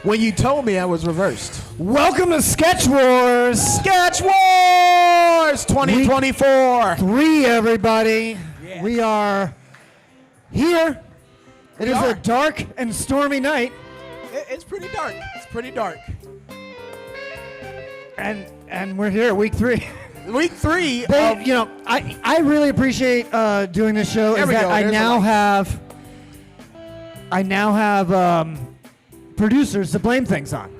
when you told me I was reversed. Welcome to Sketch Wars. Sketch Wars 2024. Week 3, everybody. Yeah. We are here. It is a dark and stormy night. It's pretty dark. It's pretty dark. And we're here, week 3. Week 3. I really appreciate doing this show. There we go. I now have producers to blame things on.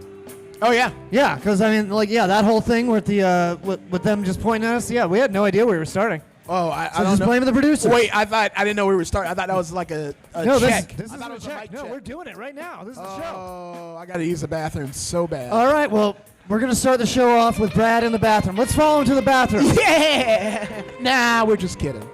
Oh yeah. Yeah, because that whole thing with the with them just pointing at us. Yeah, we had no idea we were starting. Oh, I So don't just know. blaming the producers. Wait, I thought this was like a No, check. this I is thought a it was check. mic No, check. we're doing it right now. This is the show. Oh, I gotta use the bathroom so bad. All right, well, we're going to start the show off with Brad in the bathroom. Let's follow him to the bathroom. Yeah. Nah, we're just kidding.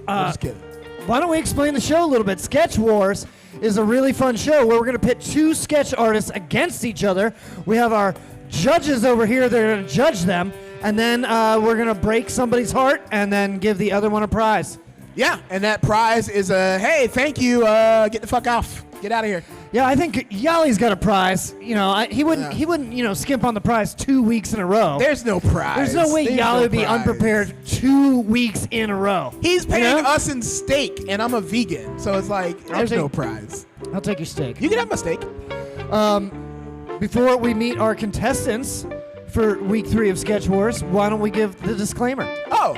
We're just kidding. Why don't we explain the show a little bit? Sketch Wars is a really fun show where we're going to pit 2 sketch artists against each other. We have our judges over here that are going to judge them, and then we're going to break somebody's heart and then give the other one a prize. Yeah, and that prize is hey, thank you. Get the fuck off. Get out of here. Yeah, I think Yali's got a prize. You know, he wouldn't, skimp on the prize 2 weeks in a row. There's no prize. There's no way Yali would be unprepared 2 weeks in a row. He's paying us in steak, and I'm a vegan, so it's like there's no prize. I'll take your steak. You can have my steak. Before we meet our contestants for week 3 of Sketch Wars, why don't we give the disclaimer? Oh.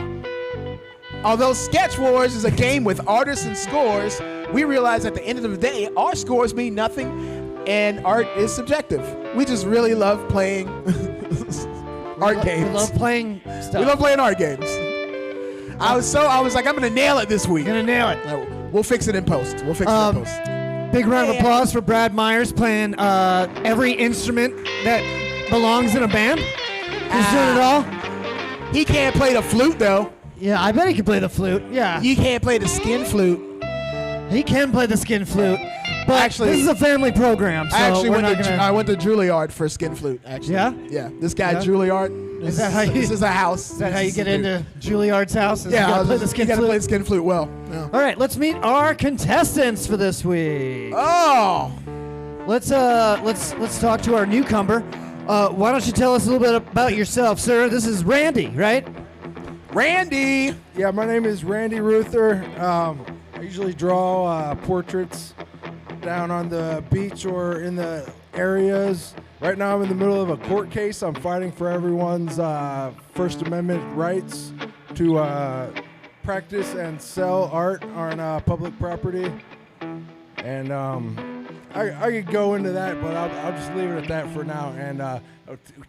Although Sketch Wars is a game with artists and scores, we realize at the end of the day, our scores mean nothing, and art is subjective. We just really love playing art games. We love playing stuff. We love playing art games. I was like, I'm gonna nail it this week. Gonna nail it. We'll fix it in post. Big round of applause for Brad Myers playing every instrument that belongs in a band. He's doing it all. He can't play the flute though. Yeah, I bet he can play the flute. Yeah. You can't play the skin flute. He can play the skin flute. But Actually, this is a family program, so I went to Juilliard for skin flute, actually. Yeah? Yeah. This guy, Yeah? Juilliard. Is that how you- This is a house. Is that how you get into Juilliard's house? Yeah, you gotta play the skin you gotta flute? play the skin flute well. Yeah. All right, let's meet our contestants for this week. Oh! Let's talk to our newcomer. Why don't you tell us a little bit about yourself, sir? This is Randy, right? Randy! Yeah, my name is Randy Ruther. I usually draw portraits down on the beach or in the areas. Right now I'm in the middle of a court case. I'm fighting for everyone's First Amendment rights to practice and sell art on public property. And I could go into that, but I'll just leave it at that for now and I'll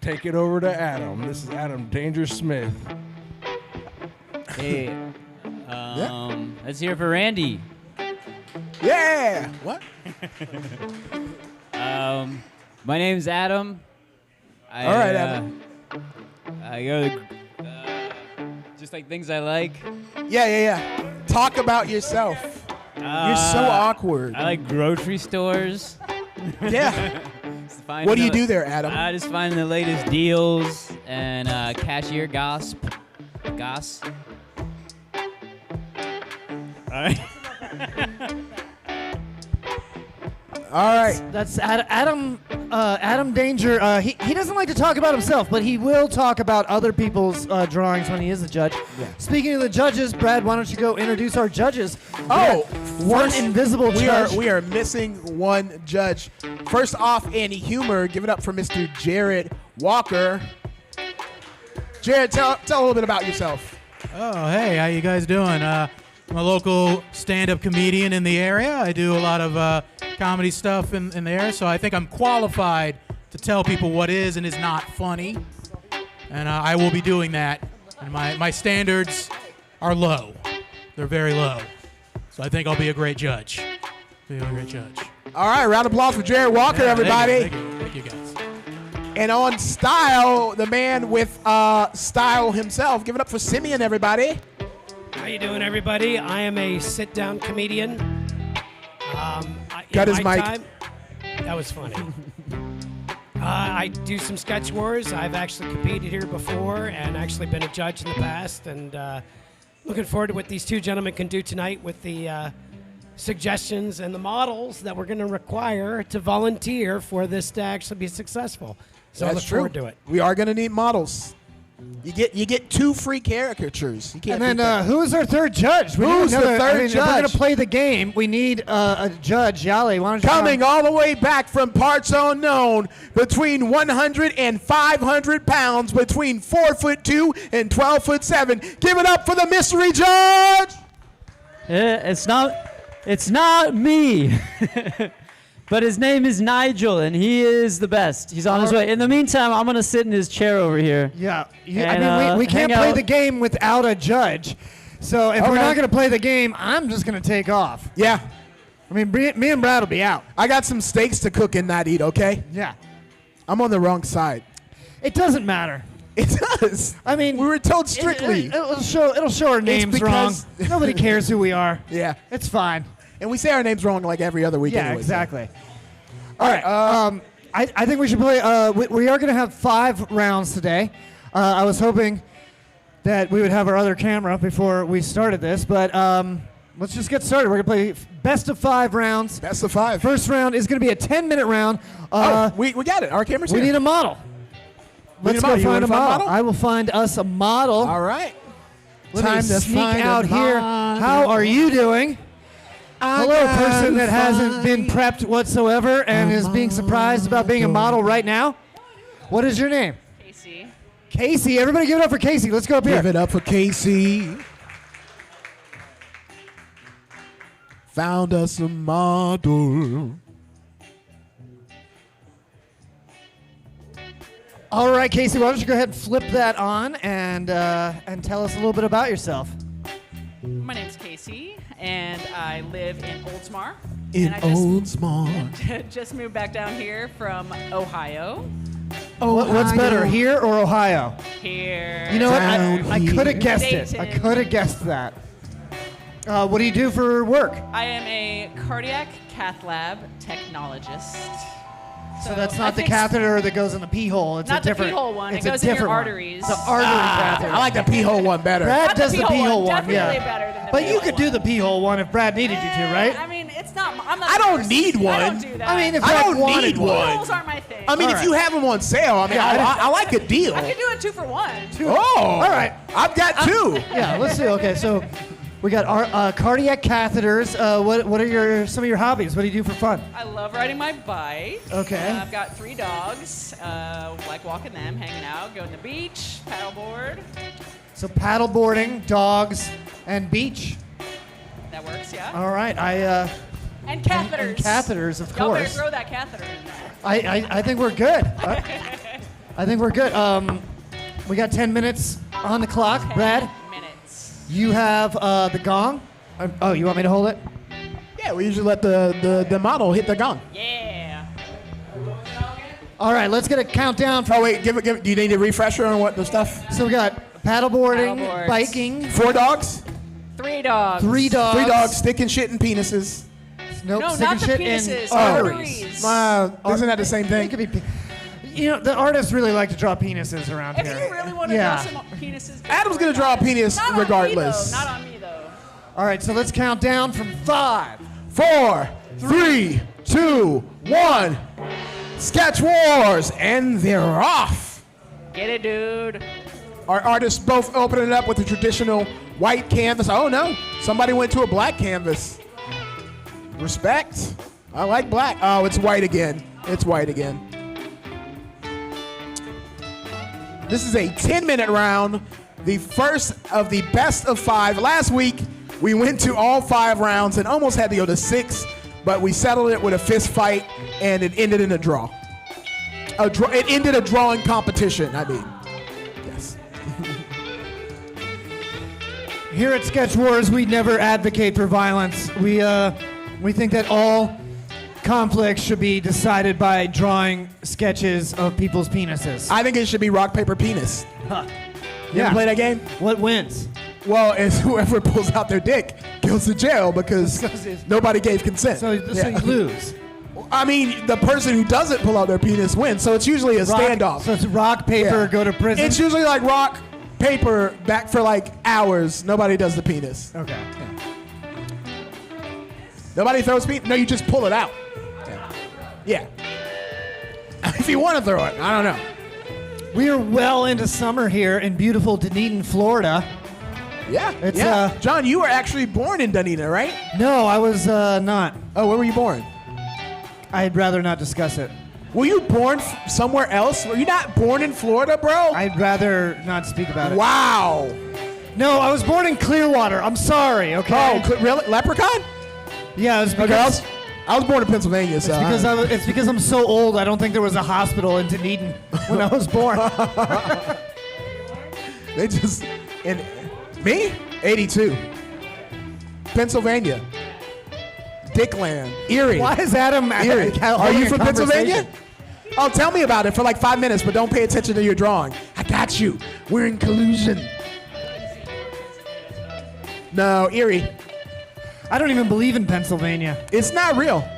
take it over to Adam. This is Adam Danger Smith. Hey, let's hear it for Randy. Yeah! What? My name's Adam. All right, Adam. I go to just like things I like. Yeah. Talk about yourself. You're so awkward. I like grocery stores. Yeah. What do you do there, Adam? I just find the latest deals and cashier goss. All right. All right. That's Adam. Adam Danger. He doesn't like to talk about himself, but he will talk about other people's drawings when he is a judge. Yeah. Speaking of the judges, Brad, why don't you go introduce our judges? One invisible judge. We are missing one judge. First off, Andy Humor, give it up for Mr. Jared Walker. Jared, tell a little bit about yourself. Oh, hey, how you guys doing? I'm a local stand-up comedian in the area. I do a lot of comedy stuff in there, so I think I'm qualified to tell people what is and is not funny. And I will be doing that. And my standards are low. They're very low. So I think I'll be a great judge. All right, round of applause for Jared Walker, everybody. Thank you guys. And on style, the man with style himself. Give it up for Simeon, everybody. How you doing, everybody? I am a sit-down comedian. Got his mic. That was funny. I do some sketch wars. I've actually competed here before and actually been a judge in the past. And looking forward to what these two gentlemen can do tonight with the suggestions and the models that we're going to require to volunteer for this to actually be successful. So I look forward to it. We are going to need models. You get 2 free caricatures. You can't. And then who is our third judge? Who's the third If we're going judge? to play the game, we need a judge. Yali, why don't you Coming all the way back from parts unknown, between 100 and 500 pounds, between 4'2" and 12'7". Give it up for the mystery judge. It's not me. But his name is Nigel, and he is the best. He's on his way. In the meantime, I'm going to sit in his chair over here. Yeah. And, we can't hang play out. the game without a judge. So if we're not going to play the game, I'm just going to take off. Yeah, I mean, me and Brad will be out. I got some steaks to cook and not eat. Okay, Yeah. I'm on the wrong side. It doesn't matter. It does. I mean, we were told strictly. It'll show our names wrong. because- Nobody cares who we are. Yeah, It's fine. and we say our names wrong like every other week. Yeah, anyway, so. exactly. All right. I think we should play. We are going to have 5 rounds today. I was hoping that we would have our other camera before we started this, but let's just get started. We're going to play best of 5 rounds. Best of 5. First round is going to be a 10-minute round. we got it. Our camera's We here. need a model. We need Let's a go model. You find wanna a find a model. model? I will find us a model. All right. Let Time me to sneak find a out here. model. How are you doing? Hello, person that hasn't been prepped whatsoever and is being surprised about being a model right now. What is your name? Casey. Casey. Everybody give it up for Casey. Let's go up here. Give it up for Casey. Found us a model. All right, Casey, why don't you go ahead and flip that on and tell us a little bit about yourself. My name's Casey, and I live in Oldsmar. In and I just, Oldsmar. just moved back down here from Ohio. What's better, here or Ohio? Here. You know what? Down I could have here. guessed it. I Dayton. could have guessed that. What do you do for work? I am a cardiac cath lab technologist. So that's I not the fix- catheter that goes in the pee hole. It's Not a the different. pee hole one. It It's a goes in your different one. arteries. It's an artery catheter. I like the pee hole one better. Brad Not does the the pee pee hole one. Definitely Yeah. better than the But pee you hole could do the one. pee hole one if Brad needed you to, right? I mean, it's not. I'm not. I don't first. need I one. don't do that. I mean, if I Brad don't wanted need one. one. Pee holes aren't my thing. I mean, All if you right. have them on sale, I mean, Yeah, I like a deal. I could do a 2-for-1. Oh, All right. I've got 2. Yeah, let's see. Okay, so we got our cardiac catheters. What are some of your hobbies? What do you do for fun? I love riding my bike. Okay. I've got 3 dogs. Like walking them, hanging out, going to the beach, paddleboard. So paddleboarding, dogs, and beach. That works, yeah. All right. And catheters. And catheters, of Y'all better course. throw that catheter in there. I think we're good. I think we're good. We got 10 minutes on the clock. 10 Brad, minutes. you have the gong. Oh, you want me to hold it? Yeah, we usually let the model hit the gong. Yeah. All right, let's get a countdown. Oh wait, give it. Do you need a refresher on what the stuff? So we got paddleboarding, Paddleboards. biking, 4 dogs. 3 dogs. 3 dogs. 3 dogs sticking shit in penises. Nope, No, sticking not the shit penises. in Arteries. Isn't that the same It thing? could be. You know, the artists really like to draw penises around If here. you really want to Yeah. draw some penises, go Adam's for gonna it, draw a guys. penis Not regardless. On me, though. Not on me, though. All right, so let's count down from 5. 4, 3, 2, 1. Sketch Wars, and they're off. Get it, dude. Our artists both opening it up with the traditional white canvas. Oh no, somebody went to a black canvas. Respect. I like black. Oh, it's white again. It's white again. This is a 10-minute round, the first of the best of 5. Last week, we went to all 5 rounds and almost had to go to 6, but we settled it with a fist fight, and it ended in a draw. It ended a drawing competition, I mean. Yes. Here at Sketch Wars, we never advocate for violence. We think that all conflicts should be decided by drawing sketches of people's penises. I think it should be rock, paper, penis. You Yeah. ever play that game? What wins? Well, it's whoever pulls out their dick goes to jail because nobody gave consent. So Yeah. you lose. I mean, the person who doesn't pull out their penis wins, so it's usually a standoff. So it's rock, paper, Yeah. go to prison. It's usually like rock, paper, back for like hours. Nobody does the penis. Okay. Nobody throws penis? No, you just pull it out. Yeah. If you want to throw it, I don't know. We are well into summer here in beautiful Dunedin, Florida. Yeah. It's, yeah. John, you were actually born in Dunedin, right? No, I was not. Oh, where were you born? I'd rather not discuss it. Were you born somewhere else? Were you not born in Florida, bro? I'd rather not speak about it. Wow. No, I was born in Clearwater. I'm sorry, okay? Oh, really? Leprechaun? Yeah, it was Okay, because, I was born in Pennsylvania, so. it's because I'm so old, I don't think there was a hospital in Dunedin when I was born. They just. And me? 82. Pennsylvania. Dickland. Erie. Why is Adam Erie. Are holding you a from Pennsylvania? conversation? Oh, tell me about it for like 5 minutes, but don't pay attention to your drawing. I got you. We're in collusion. No, Erie. I don't even believe in Pennsylvania. It's not real.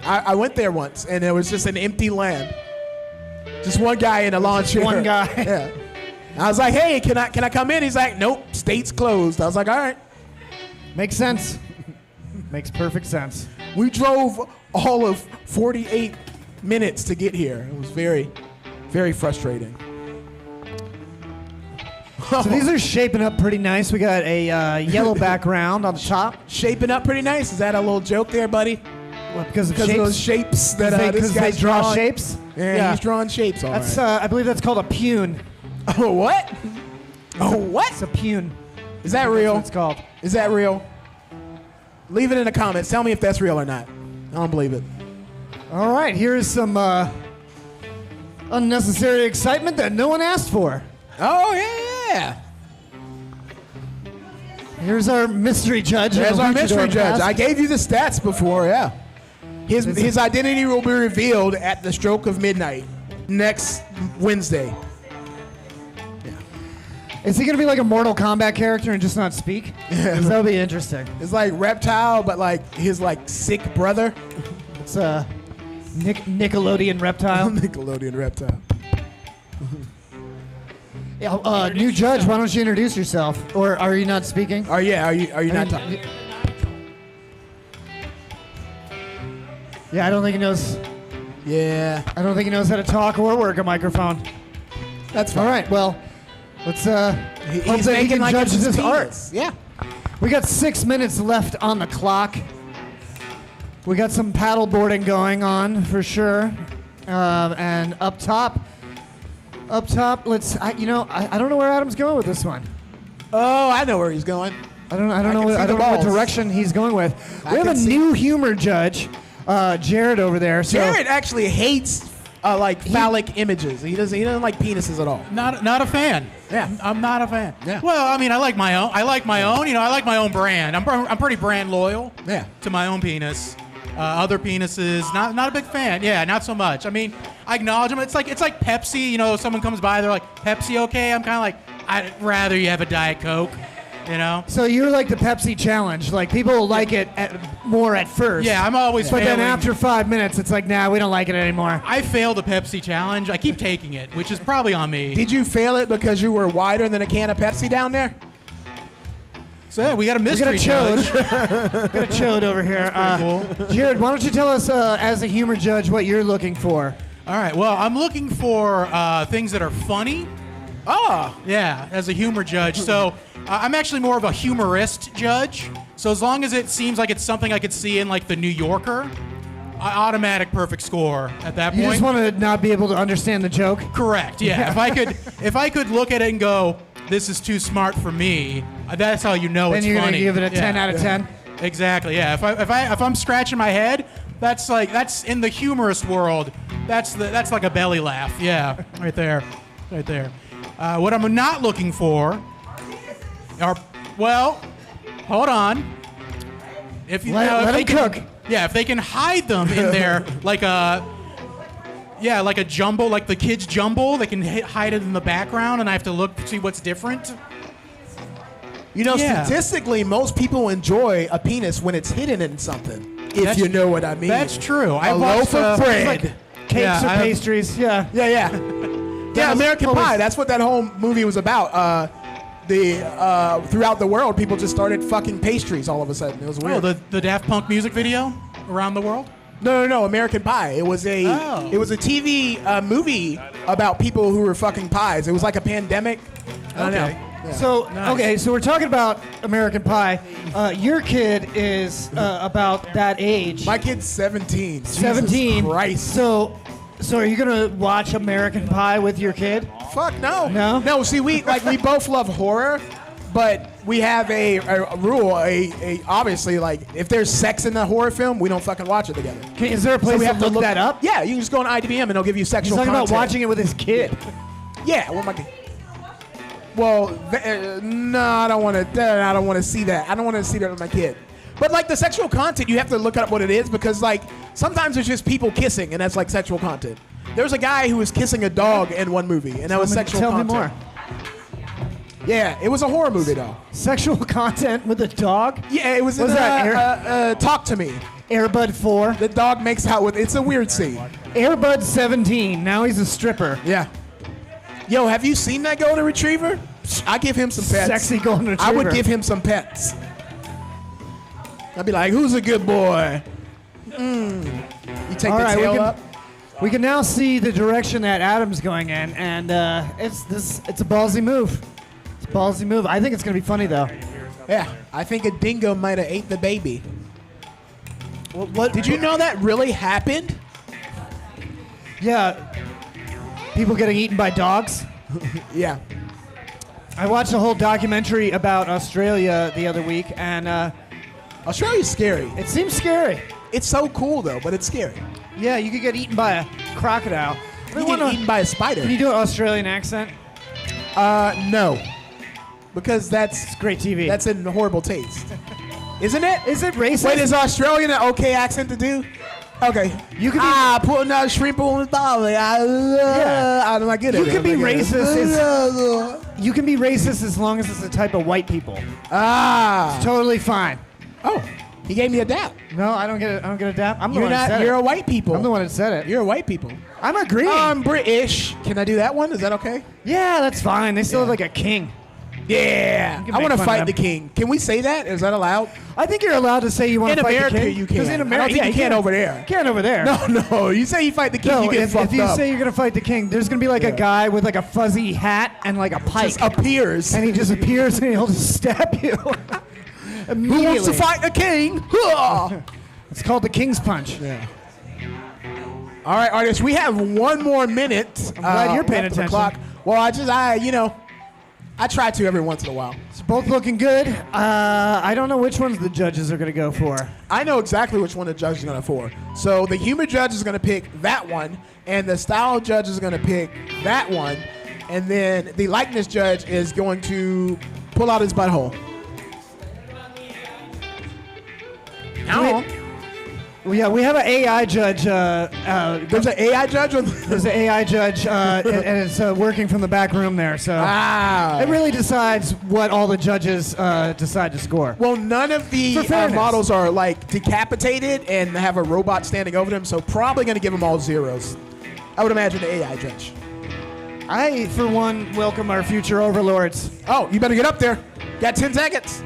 I went there once, and it was just an empty land. Just one guy in a lawn chair. one guy. Yeah. I was like, hey, can I come in? He's like, nope, state's closed. I was like, all right. Makes sense. Makes perfect sense. We drove all of 48 minutes to get here. It was very, very frustrating. So these are shaping up pretty nice. We got a yellow background on the top. Shaping up pretty nice. Is that a little joke there, buddy? What, because of Because of shapes? those shapes that this Because they guy's draw drawing. shapes? Yeah, he's drawing shapes. All That's right. I believe that's called a pune. Oh, what? Oh, what? It's a pune. Is that That's real? what it's called. Is that real? Leave it in the comments. Tell me if that's real or not. I don't believe it. All right, here is some unnecessary excitement that no one asked for. Oh, yeah. Here's our mystery judge. There's our mystery Luchador judge. mask. I gave you the stats before, yeah. His identity will be revealed at the stroke of midnight next Wednesday. Is he going to be like a Mortal Kombat character and just not speak? Because that would be interesting. It's like Reptile, but like his like sick brother. It's Nickelodeon Reptile. Nickelodeon Reptile. Yeah, new judge, why don't you introduce yourself? Or are you not speaking? Oh yeah, are you not talking? Yeah, I don't think he knows. Yeah, I don't think he knows how to talk or work a microphone. that's fine. All right, well, let's hope He's that he making can like judge it's this his art. penis. Yeah. We got 6 minutes left on the clock. We got some paddle boarding going on for sure. And up top, I don't know where Adam's going with this one. Oh, I know where he's going. I don't can know see the what balls. direction he's going with. I We have can a see- new humor judge, Jared over there. So Jared actually hates like phallic images. He doesn't like penises at all. Not a fan. Yeah. I'm not a fan. Yeah. Well, I mean, I like my own. I like my own. I like my own brand. I'm pretty brand loyal. Yeah. To my own penis. Other penises, not a big fan. Yeah, not so much. I mean, I acknowledge them. It's like Pepsi. Someone comes by, they're like, Pepsi, okay? I'm kind of like, I'd rather you have a Diet Coke. So you're like the Pepsi challenge. Like people like it more at first. Yeah, I'm always But then failing. after 5 minutes, it's like, nah, we don't like it anymore. I failed the Pepsi challenge. I keep taking it, which is probably on me. Did you fail it because you were wider than a can of Pepsi down there? So yeah, we got a We mystery got a judge. chode. Got a chode over here. Pretty cool. Jared, why don't you tell us, as a humor judge, what you're looking for? All right. Well, I'm looking for things that are funny. Oh. Yeah, as a humor judge. So I'm actually more of a humorist judge. So as long as it seems like it's something I could see in like the New Yorker, automatic perfect score at that You point. just want to not be able to understand the joke? Correct. Yeah. If I could look at it and go, this is too smart for me. That's how you know Then it's you're funny. gonna give it a 10 Yeah. out of 10? Exactly. Yeah. If I'm scratching my head, that's in the humorous world. That's like a belly laugh. Yeah. Right there. What I'm not looking for are, well, hold on. If you Let if they him can- cook. Yeah, if they can hide them in there like a jumble, like the kids' jumble, they can hide it in the background, and I have to look to see what's different. Yeah. Statistically, most people enjoy a penis when it's hidden in something. If That's- you know what I mean. That's true. A loaf of bread. Like cakes Yeah, or I have- pastries, yeah. Yeah. Yeah, American always- Pie. That's what that whole movie was about. throughout the world, people just started fucking pastries all of a sudden. It was weird. Oh, the Daft Punk music video around the world? No, American Pie. It was a TV movie about people who were fucking pies. It was like a pandemic. I don't know. Yeah. So okay, so we're talking about American Pie. Your kid is about that age. My kid's 17. 17. Jesus Christ. So are you gonna watch American Pie with your kid? Fuck no. No? See, we both love horror, but we have a rule. Obviously, like, if there's sex in the horror film, we don't fucking watch it together. Is there a place we to have to look that up? Yeah, you can just go on IDBM and they'll give you He's sexual talking content. about watching it with his kid. Yeah, well, my kid. Well, no, I don't want to. I don't want to see that. I don't want to see that with my kid. But like the sexual content, you have to look up what it is because like sometimes it's just people kissing and that's like sexual content. There was a guy who was kissing a dog in one movie and that was sexual Tell content. me more. Yeah, it was a horror movie though. Sexual content with a dog? Yeah, it was. What's that? Talk to Me. Airbud 4. The dog makes out with. It's a weird scene. Airbud 17. Now he's a stripper. Yeah. Yo, have you seen that golden retriever? I give him some pets. Sexy golden retriever. I would give him some pets. I'd be like, who's a good boy? You take All the right, tail up. We can now see the direction that Adam's going in, and it's a ballsy move. It's a ballsy move. I think it's gonna be funny though. Yeah, I think a dingo might have ate the baby. What Did you know that really happened? Yeah. People getting eaten by dogs. Yeah. I watched a whole documentary about Australia the other week, and Australia's scary. it seems scary. It's so cool though, but it's scary. Yeah, you could get eaten by a crocodile. You get eaten by a spider. Can you do an Australian accent? No. Because that's It's great TV. That's in horrible taste. Isn't it? Is it racist? Wait, is Australian an okay accent to do? Okay. You could be- putting out shrimp on the dolly. I'm not good at You it. can be I'm not good at it. racist. You can be racist as long as it's the type of white people. Totally fine. Oh, he gave me a dap. No, I don't get it. I don't get a dap. I'm the You're one that not. said You're it. a white people. I'm the one that said it. You're a white people. I'm agreeing. I'm British. Can I do that one? Is that okay? Yeah, that's fine. They still Yeah. have like a king. Yeah. can I make want to fun of fight them. the king. Can we say that? Is that allowed? I think you're allowed to say you want In to fight America, the king. you can. 'Cause in I don't America, think you can over there. You can't over there. No. You say you fight the king, No, you get if fucked you up. say you're gonna fight the king, there's gonna be like a guy with like a fuzzy hat and like a pike, Just appears. and he just appears and he'll just stab you. Who wants to fight the king? Huh. It's called the King's Punch. Yeah. All right, artists, we have one more minute. I'm glad you're paying attention. Clock. Well, I try to every once in a while. It's both looking good. I don't know which ones the judges are gonna go for. I know exactly which one the judge is going to for. So the humor judge is going to pick that one, and the style judge is going to pick that one, and then the likeness judge is going to pull out his butthole. Ow. Well, yeah, we have an AI judge. There's an AI judge? There's an AI judge, and it's working from the back room there. So it really decides what all the judges decide to score. Well, none of the For fairness. models are like decapitated and have a robot standing over them, so probably going to give them all zeros. I would imagine the AI judge. I, for one, welcome our future overlords. Oh, you better get up there. Got 10 seconds.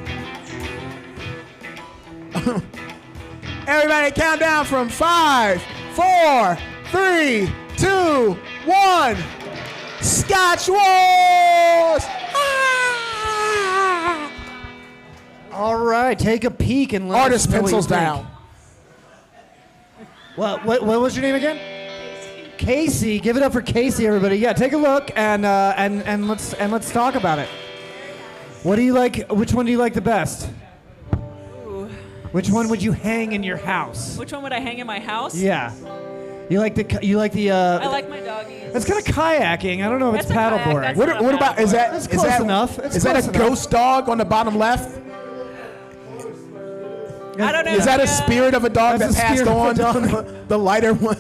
Everybody count down from 5, 4, 3, 2, 1. Scotch Wars! Ah! All right, take a peek and let Artist us know what you pencils think. down. What was your name again? Casey. Give it up for Casey, everybody. Yeah, take a look and let's talk about it. What do you like? Which one do you like the best? Which one would you hang in your house? Which one would I hang in my house? Yeah. You like the I like my doggies. It's kind of kayaking. I don't know if That's it's a kayak, paddleboarding. that's What, not what about, is that, That's is close that, enough. It's is that close a enough. ghost dog on the bottom left? I don't know. Is that a Yeah. spirit of a dog That's that a passed spirit on? of a dog. The lighter one.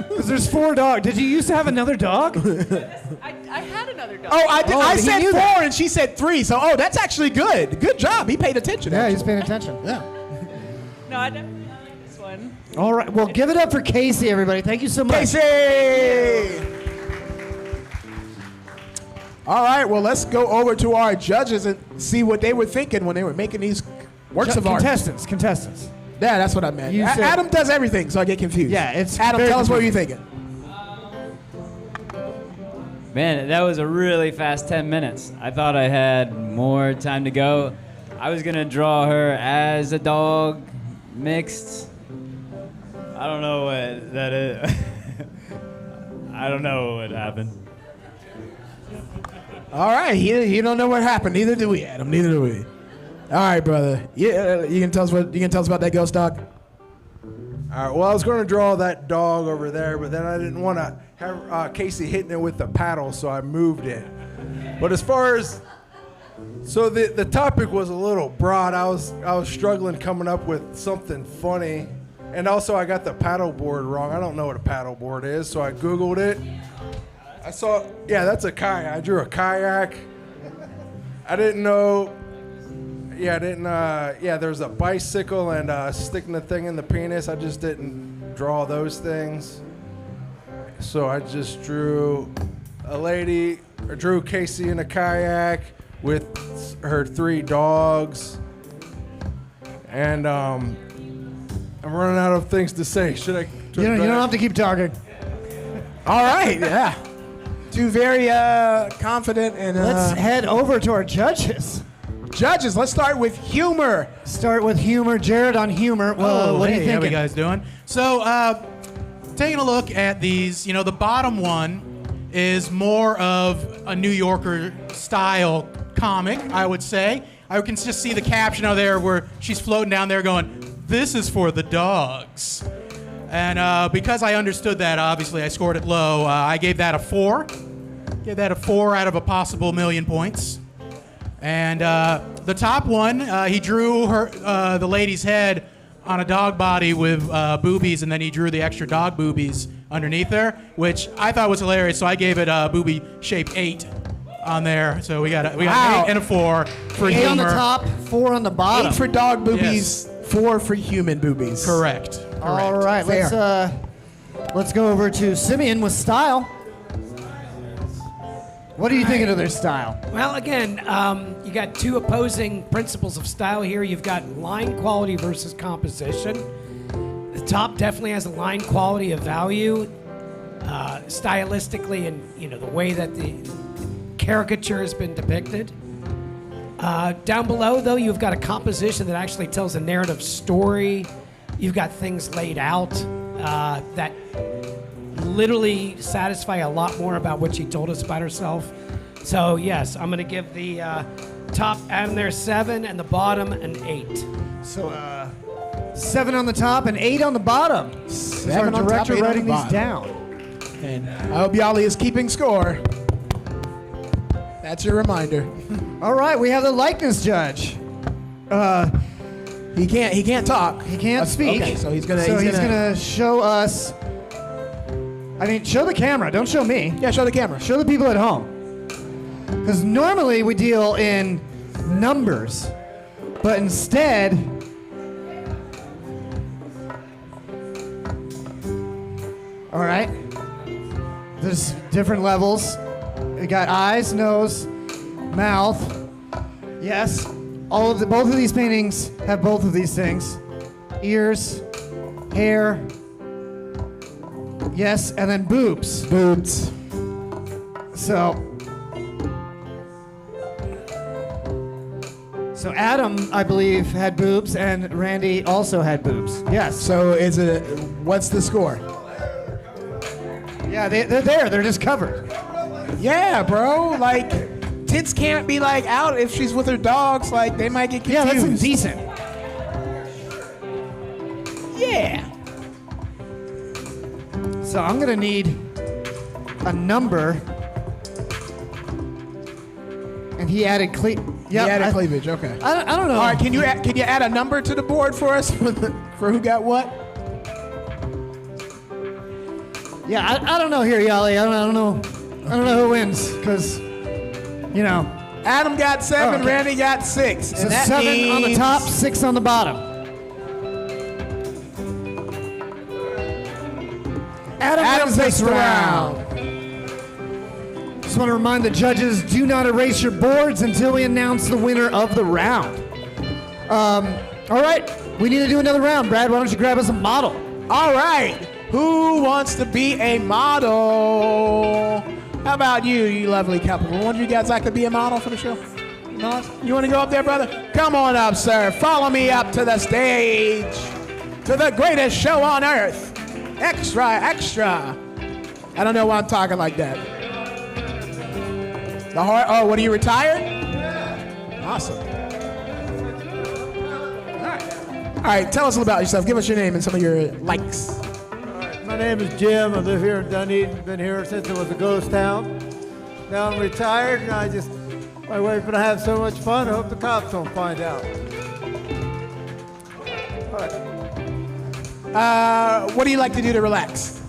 Because there's 4 dogs. Did you used to have another dog? I had another dog. Oh, I did. Oh, I he said knew 4 that. and she said 3. So, that's actually good. Good job. He paid attention. Yeah, he's actually. paying attention. Yeah. No, I definitely like this one. All right. Well, give it up for Casey, everybody. Thank you so much. Casey! All right, well, let's go over to our judges and see what they were thinking when they were making these works of art. Contestants. Yeah, that's what I meant. You said- Adam does everything, so I get confused. Yeah, it's Adam, very tell us what you're confusing. thinking. Man, that was a really fast 10 minutes. I thought I had more time to go. I was gonna draw her as a dog mixed. I don't know what that is. I don't know what happened. All right, you don't know what happened. Neither do we, Adam. Neither do we. All right, brother. Yeah, you can tell us about that ghost dog. All right, well, I was going to draw that dog over there, but then I didn't want to have Casey hitting it with the paddle, so I moved it. But as far as, so the topic was a little broad. I was struggling coming up with something funny, and also I got the paddle board wrong. I don't know what a paddle board is, so I Googled it. I saw, yeah, that's a kayak. I drew a kayak. I didn't know. Yeah, there's a bicycle and sticking the thing in the penis. I just didn't draw those things. So I just drew a lady, or drew Casey in a kayak with her 3 dogs. And I'm running out of things to say. Should I? You don't have to keep talking. All right, yeah. Two very confident and Let's head over to our judges. judges. Let's start with humor. Start with humor. Jared on humor. Well, what are you How you thinking? guys doing? So, taking a look at these, the bottom one is more of a New Yorker style comic, I would say. I can just see the caption out there where she's floating down there going, "This is for the dogs." And because I understood that, obviously, I scored it low. I gave that a 4. Gave that a 4 out of a possible 1,000,000 points. And the top one, he drew the lady's head on a dog body with boobies, and then he drew the extra dog boobies underneath there, which I thought was hilarious. So I gave it a booby shape 8 on there. So we got an 8 and a 4 for 8 humor. on the top, 4 on the bottom. 8 for dog boobies, 4 for human boobies. Correct. All right, let's go over to Simeon with style. What are you thinking of their style? Well, again, you got 2 opposing principles of style here. You've got line quality versus composition. The top definitely has a line quality of value, stylistically, and the way that the caricature has been depicted. Down below, though, you've got a composition that actually tells a narrative story. You've got things laid out that literally satisfy a lot more about what she told us about herself. So yes, I'm going to give the top and there 7 and the bottom an 8. So 7 on the top and 8 on the bottom. Is our 7 on top, director 8 on writing the these bottom. down? And I hope Yali is keeping score. That's your reminder. All right, we have the likeness judge. He can't talk. He can't speak. Okay, so he's gonna show us. I mean, show the camera. Don't show me. Yeah, show the camera. Show the people at home. Because normally we deal in numbers, but instead, all right, there's different levels. We got eyes, nose, mouth. Yes, both of these paintings have both of these things. Ears, hair. Yes, and then boobs. Boobs. So Adam, I believe, had boobs, and Randy also had boobs. Yes. So what's the score? Yeah, they're there. They're just covered. Yeah, bro. Like, tits can't be like out if she's with her dogs. Like, they might get confused. Yeah, that's indecent. Yeah. So I'm gonna need a number. And he added He added cleavage. Okay. I don't know. All right. Can you add a number to the board for us for who got what? Yeah, I don't know here, Yali. I don't know who wins because, Adam got 7. Oh, okay. Randy got 6. So and that 7 on the means- top, 6 on the bottom. Adam Adam wins takes this the round. So just want to remind the judges, do not erase your boards until we announce the winner of the round. All right, we need to do another round. Brad, why don't you grab us a model? All right. Who wants to be a model? How about you lovely couple? One of you guys like to be a model for the show? No? You want to go up there, brother? Come on up, sir. Follow me up to the stage. To the greatest show on earth. Extra, extra. I don't know why I'm talking like that. Oh, what, are you retired? Awesome. All right, tell us a little about yourself. Give us your name and some of your likes. My name is Jim. I live here in Dunedin. Been here since it was a ghost town. Now I'm retired, and my wife and I have so much fun. I hope the cops don't find out. All right. What do you like to do to relax?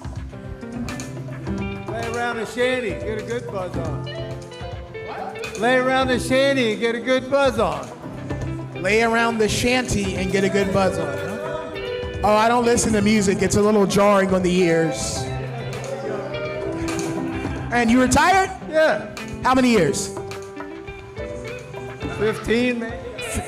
Lay around the shanty, get a good buzz on. What? Lay around the shanty and get a good buzz on. Lay around the shanty and get a good buzz on. Oh, I don't listen to music. It's a little jarring on the ears. And you retired? Yeah. How many years? 15, maybe.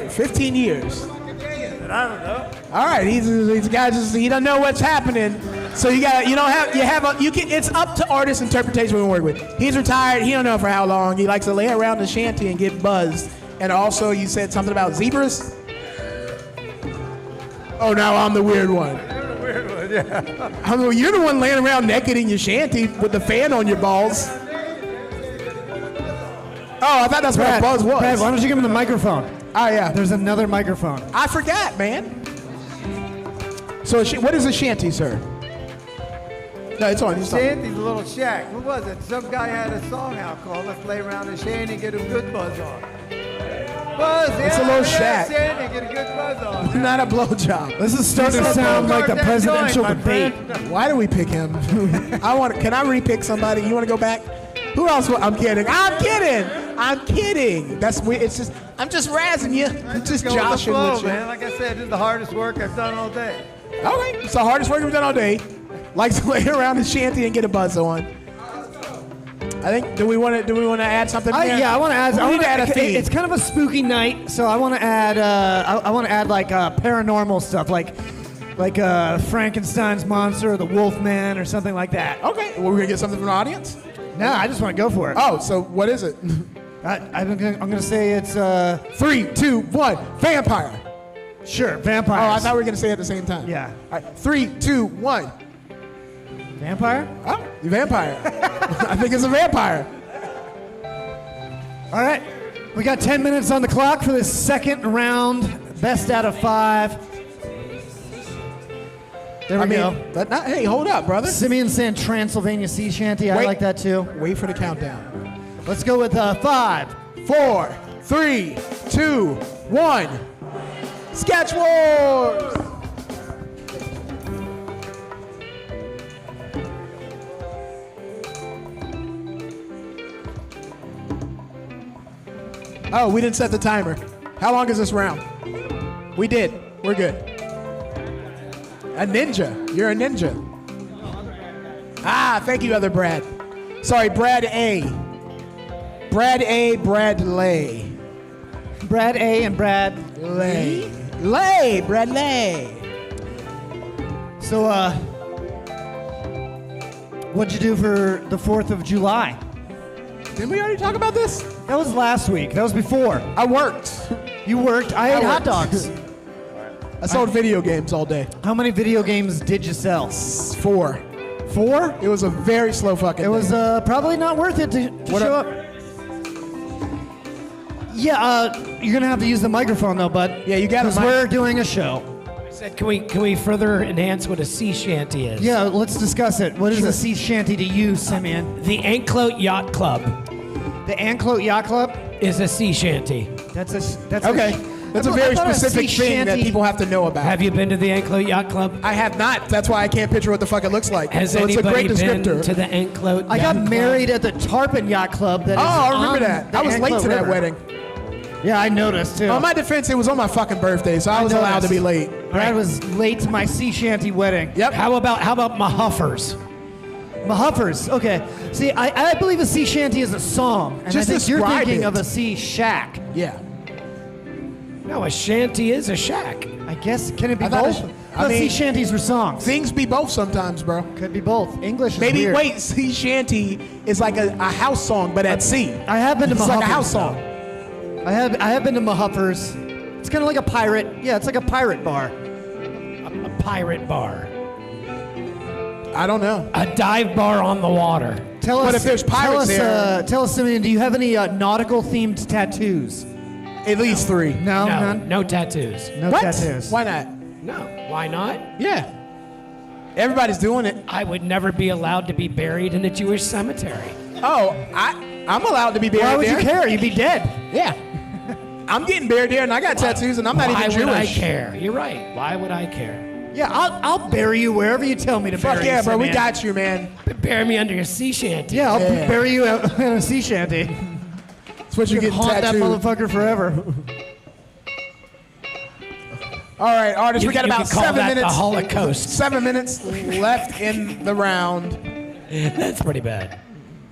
15 years. I don't know. All right, he's a guy he doesn't know what's happening. So it's up to artist interpretation we work with. He's retired. He don't know for how long. He likes to lay around the shanty and get buzzed. And also, you said something about zebras. Oh, now I'm the weird one. You're the weird one, yeah. You're the one laying around naked in your shanty with the fan on your balls. Oh, I thought that's what a buzz was. Brad, why don't you give him the microphone? Oh, yeah. There's another microphone. I forgot, man. So, what is a shanty, sir? No, it's on. Shanty's a little shack. What was it? Some guy had a song out called "Let's Lay Around the Shanty and Get a Good Buzz On." Buzz, It's a little shack. Shanty, get a good buzz on. Not a blowjob. This is starting to sound like the presidential debate. Why do we pick him? Can I re-pick somebody? You want to go back? Who else? I'm kidding. I'm kidding. I'm just razzing you. I'm just Go with the joshing flow, with you. man. Like I said, this is the hardest work I've done all day. Okay, it's the hardest work we've done all day. Likes to lay around the shanty and get a buzz on. I think. Do we want to add something? Yeah, I want to add. We need to add a theme. It's kind of a spooky night, so I want to add. I want to add like paranormal stuff, like Frankenstein's monster, or the Wolfman, or something like that. Okay, well, we're gonna get something from the audience. No, I just want to go for it. Oh, so what is it? I'm gonna say it's 3, 2, 1. Vampire. Sure, vampires. Oh, I thought we were gonna say it at the same time. Yeah. All right, 3, 2, 1. Vampire? Oh, vampire. I think it's a vampire. All right. We got 10 minutes on the clock for this second round. Best out of 5. There we go. Hey, hold up, brother. Simeon saying Transylvania Sea Shanty. I like that too. Wait for the countdown. Let's go with 5, 4, 3, 2, 1. Sketch Wars! Oh, we didn't set the timer. How long is this round? We did. We're good. A ninja. You're a ninja. Ah, thank you, other Brad. Sorry, Brad A. Brad A, Brad Lay. Brad A and Brad Lay. Lay, Brad Lay. So, what'd you do for the 4th of July? Didn't we already talk about this? That was last week. That was before. I worked. You worked. I ate hot dogs. I sold video games all day. How many video games did you sell? 4. 4? It was a very slow fucking It was day. probably not worth it to show up. Yeah, you're gonna have to use the microphone though, bud. Yeah, you got it. Because we're doing a show. I said, can we further enhance what a sea shanty is? Yeah, let's discuss it. What is a sea shanty to you, Simeon? The Anklote Yacht Club The Anklote Yacht Club? is a sea shanty. That's Okay. That's a very I thought a specific sea thing that shanty- people have to know about. Have you been to the Anklote Yacht Club? I have not. That's why I can't picture what the fuck it looks like. Has so it's a anybody great been descriptor. to the Anklote I Yacht got Club? married at the Tarpon Yacht Club. That Oh, is I remember on that. the I was late Anklote to that River. wedding. Yeah, I noticed too. On my defense, it was on my fucking birthday, so I was allowed to be late. Brad was late to my sea shanty wedding. Yep. How about Mahuffers? Mahuffers. Okay. See, I believe a sea shanty is a song, and Just I think you're describe thinking it. of a sea shack. Yeah. No, a shanty is a shack. I guess can it be I thought both? it- I thought sea shanties were songs. Things be both sometimes, bro. Could be both. English is Maybe weird. wait, sea shanty is like a house song, but at sea. I have been to It's Mahuffers. like a house song. though. I have been to Mahuffers. It's kind of like a pirate. Yeah, it's like a pirate bar. A pirate bar. I don't know. A dive bar on the water. Tell us. But if there's pirates there- Tell us, Simeon. Do you have any nautical themed tattoos? At least 3. No, No, none. no tattoos. No What? tattoos. Why not? No, why not? Yeah. Everybody's doing it. I would never be allowed to be buried in a Jewish cemetery. Oh, I'm allowed to be buried Why would there. you care? You'd be dead. Yeah. I'm getting buried there, and I got tattoos, and I'm not Why even Jewish. would I care? You're right. Why would I care? Yeah, I'll bury you wherever you tell me to bury Fuck you. yeah, bro. We Simeon. got you, man. Bury me under a sea shanty. Yeah, I'll Yeah. bury you in a sea shanty. That's what you're getting Haunt that tattooed. motherfucker forever. All right, artists, we got You about could call 7 that minutes. the Holocaust. 7 minutes left in the round. That's pretty bad.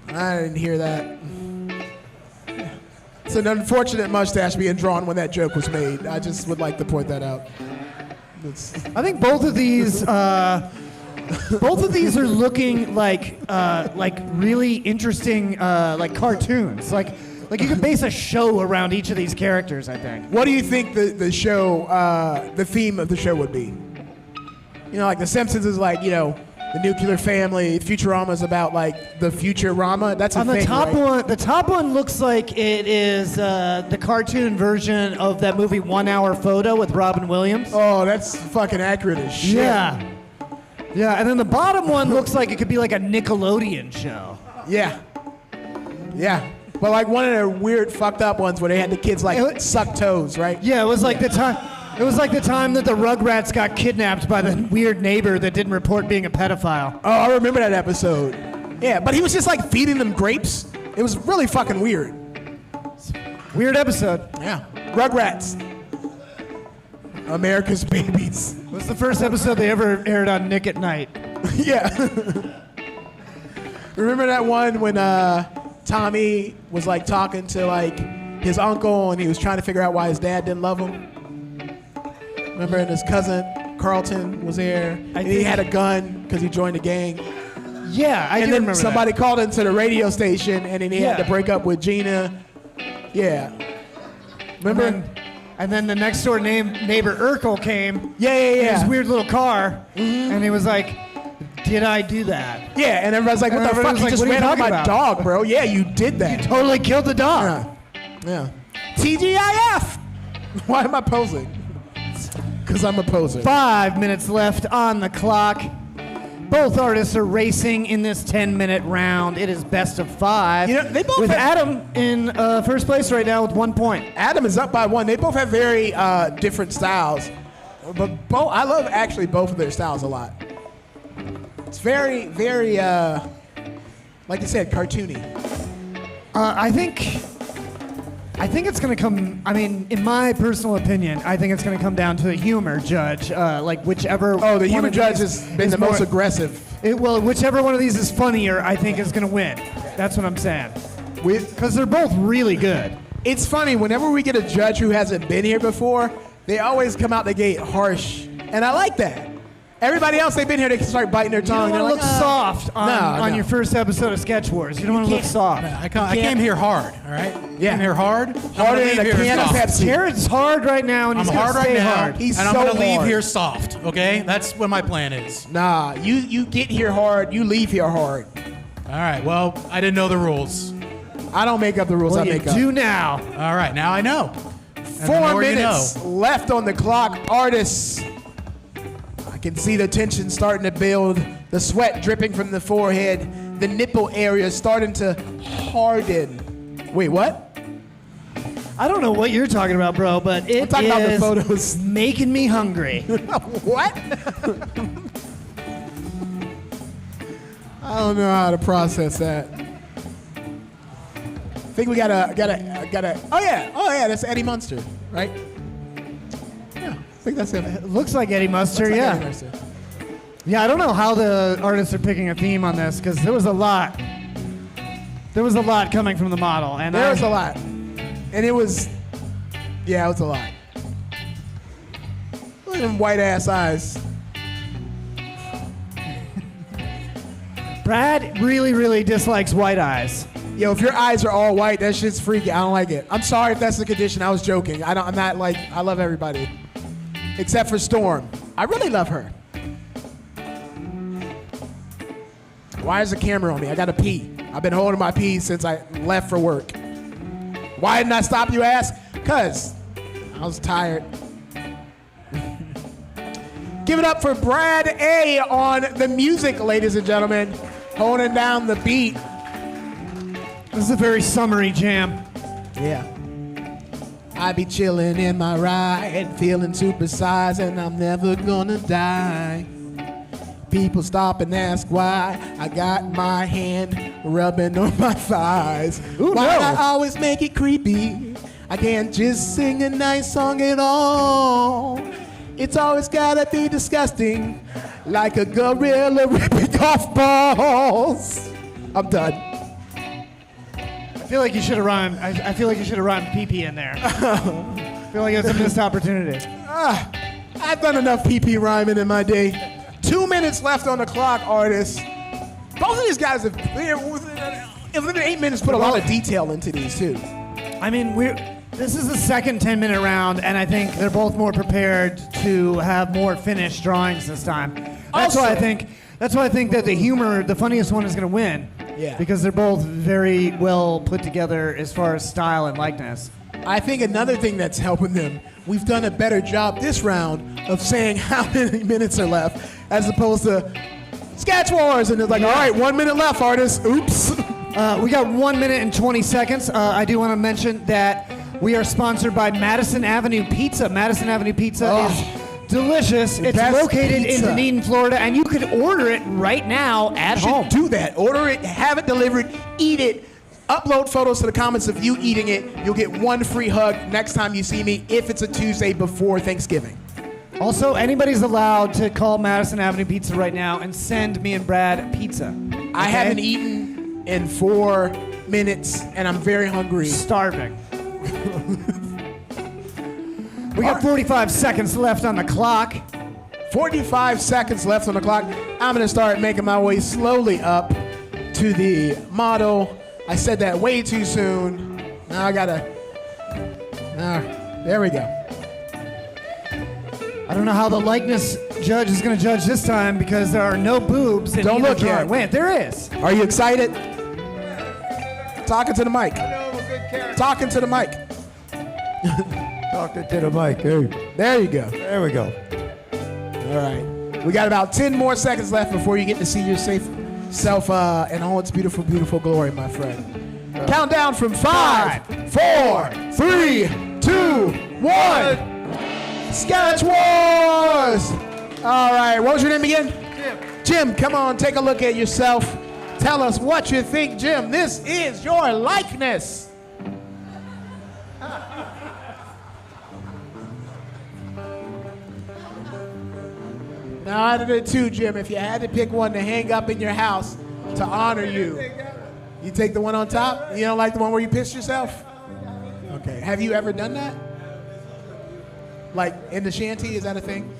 I didn't hear that. It's an unfortunate mustache being drawn when that joke was made. I just would like to point that out. It's, I think both of these are looking like really interesting like cartoons. Like you could base a show around each of these characters. I think. what do you think the show, the theme of the show would be? You know, like The Simpsons is like, you know, the nuclear family. Futurama is about like the Futurama. That's a On the thing, top right? one, the top one looks like it is the cartoon version of that movie 1 Hour Photo with Robin Williams. Oh, that's fucking accurate as shit. Yeah. Yeah, and then the bottom one looks like it could be like a Nickelodeon show. Yeah. Yeah. But like one of the weird fucked up ones where they had the kids like It- suck toes, right? Yeah, it was like the time. It was like the time that the Rugrats got kidnapped by the weird neighbor that didn't report being a pedophile. Oh, I remember that episode. Yeah, but he was just like feeding them grapes. It was really fucking weird. Weird episode. Yeah. Rugrats. America's babies. It was the first episode they ever aired on Nick at Night. Yeah. Remember that one when Tommy was like talking to like his uncle and he was trying to figure out why his dad didn't love him? Remember, and his cousin Carlton was there, and he think- had a gun because he joined the gang. Yeah, I And do then remember somebody called into the radio station, and then he had Yeah. to break up with Gina. Yeah. that. Remember? And then the next door neighbor Urkel came Yeah, yeah, in yeah. Mm-hmm. his weird little car, and he was like, "Did I do that? Yeah, and everybody's like, And what the fuck? everyone's You like, just what are you ran over my talking about? dog, bro. Yeah, you did that. Totally killed the dog." Yeah. TGIF. Why am I posing? Because I'm a poser. 5 minutes left on the clock. Both artists are racing in this 10-minute round. It is best of 5. You know, they both with have- Adam in first place right now with 1 point. Adam is up by 1. They both have very different styles, but I love actually both of their styles a lot. It's very, very, like you said, cartoony. I think it's going to come. I mean, in my personal opinion, I think it's going to come down to a humor judge. Like whichever. Oh, the one human of judge these has been is the most more- aggressive. Well, whichever one of these is funnier, I think is going to win. That's what I'm saying. Because they're both really good. It's funny, whenever we get a judge who hasn't been here before, they always come out the gate harsh, and I like that. Everybody else, they've been here, they can start biting their You tongue. don't want to They're look like, soft on no. your first episode of Sketch Wars. You don't want to look soft. I came here hard, all right? Yeah. Came here hard. Harder than a can of soft. Pepsi. Jared's hard right now, and I'm he's going hard to right stay now, hard. He's and I'm so gonna leave hard. here soft, okay? That's what my plan is. Nah, you get here hard, you leave here hard. All right, well, I didn't know the rules. I don't make up the rules, Well, I you make up. do now. All right, now I know. And the 4 more you minutes know. left on the clock. Artists, I can see the tension starting to build, the sweat dripping from the forehead, the nipple area starting to harden. Wait, what? I don't know what you're talking about, bro, but it talking about the is photos. making me hungry. What? I don't know how to process that. I think we gotta. Oh yeah, that's Eddie Munster, right? Yeah, I think that's him. It looks like Eddie Munster, Looks like yeah. Eddie Munster. Yeah, I don't know how the artists are picking a theme on this because there was a lot. There was a lot coming from the model, and There was a lot. And it was, yeah, it was a lot. Look at them white ass eyes. Brad really, really dislikes white eyes. Yo, if your eyes are all white, that shit's freaky. I don't like it. I'm sorry if that's the condition. I was joking. I'm not like, I love everybody. Except for Storm. I really love her. Why is the camera on me? I gotta pee. I've been holding my pee since I left for work. Why didn't I stop, you ask? Cause I was tired. Give it up for Brad A on the music, ladies and gentlemen. Holding down the beat. This is a very summery jam. Yeah. I be chilling in my ride, feeling supersized, and I'm never gonna die. People stop and ask why I got my hand rubbing on my thighs. Ooh, Why no. I always make it creepy? I can't just sing a nice song at all. It's always gotta be disgusting, like a gorilla ripping off balls. I'm done. I feel like you should have rhymed. I feel like you should have rhymed pee-pee in there. I feel like it's a missed opportunity. I've done enough PP rhyming in my day. 2 minutes left on the clock, artists. Both of these guys have, within 8 minutes, put a lot of detail into these, too. I mean, this is the second 10-minute round, and I think they're both more prepared to have more finished drawings this time. That's why I think that the humor, the funniest one, is going to win. Yeah. Because they're both very well put together as far as style and likeness. I think another thing that's helping them, we've done a better job this round of saying how many minutes are left, as opposed to Sketch Wars, and it's like, all right, 1 minute left, artists. Oops. We got 1 minute and 20 seconds. I do want to mention that we are sponsored by Madison Avenue Pizza. Madison Avenue Pizza is delicious. It's best located in pizza. Dunedin, Florida, and you could order it right now at You home. should do that. Order it, have it delivered, eat it. Upload photos to the comments of you eating it. You'll get one free hug next time you see me if it's a Tuesday before Thanksgiving. Also, anybody's allowed to call Madison Avenue Pizza right now and send me and Brad pizza. I Okay? haven't eaten in 4 minutes, and I'm very hungry. Starving. We got 45 seconds left on the clock. 45 seconds left on the clock. I'm gonna start making my way slowly up to the model. I said that way too soon. Now I gotta, there we go. I don't know how the likeness judge is going to judge this time because there are no boobs in Don't either look drawing. yet. Wait, there is. Are you excited? Talking to the mic. Talking to the mic. Talking to the mic. Hey, There you go. there we go. All right. We got about 10 more seconds left before you get to see your safe self in all its beautiful, beautiful glory, my friend. Countdown from 5, 4, 3, 2, 1. Sketch Wars! All right, what was your name again? Jim, come on, take a look at yourself. Tell us what you think, Jim. This is your likeness. Now, out of the two, Jim, if you had to pick one to hang up in your house to honor you, you take the one on top? You don't like the one where you pissed yourself? Okay. Have you ever done that? Like in the shanty, is that a thing?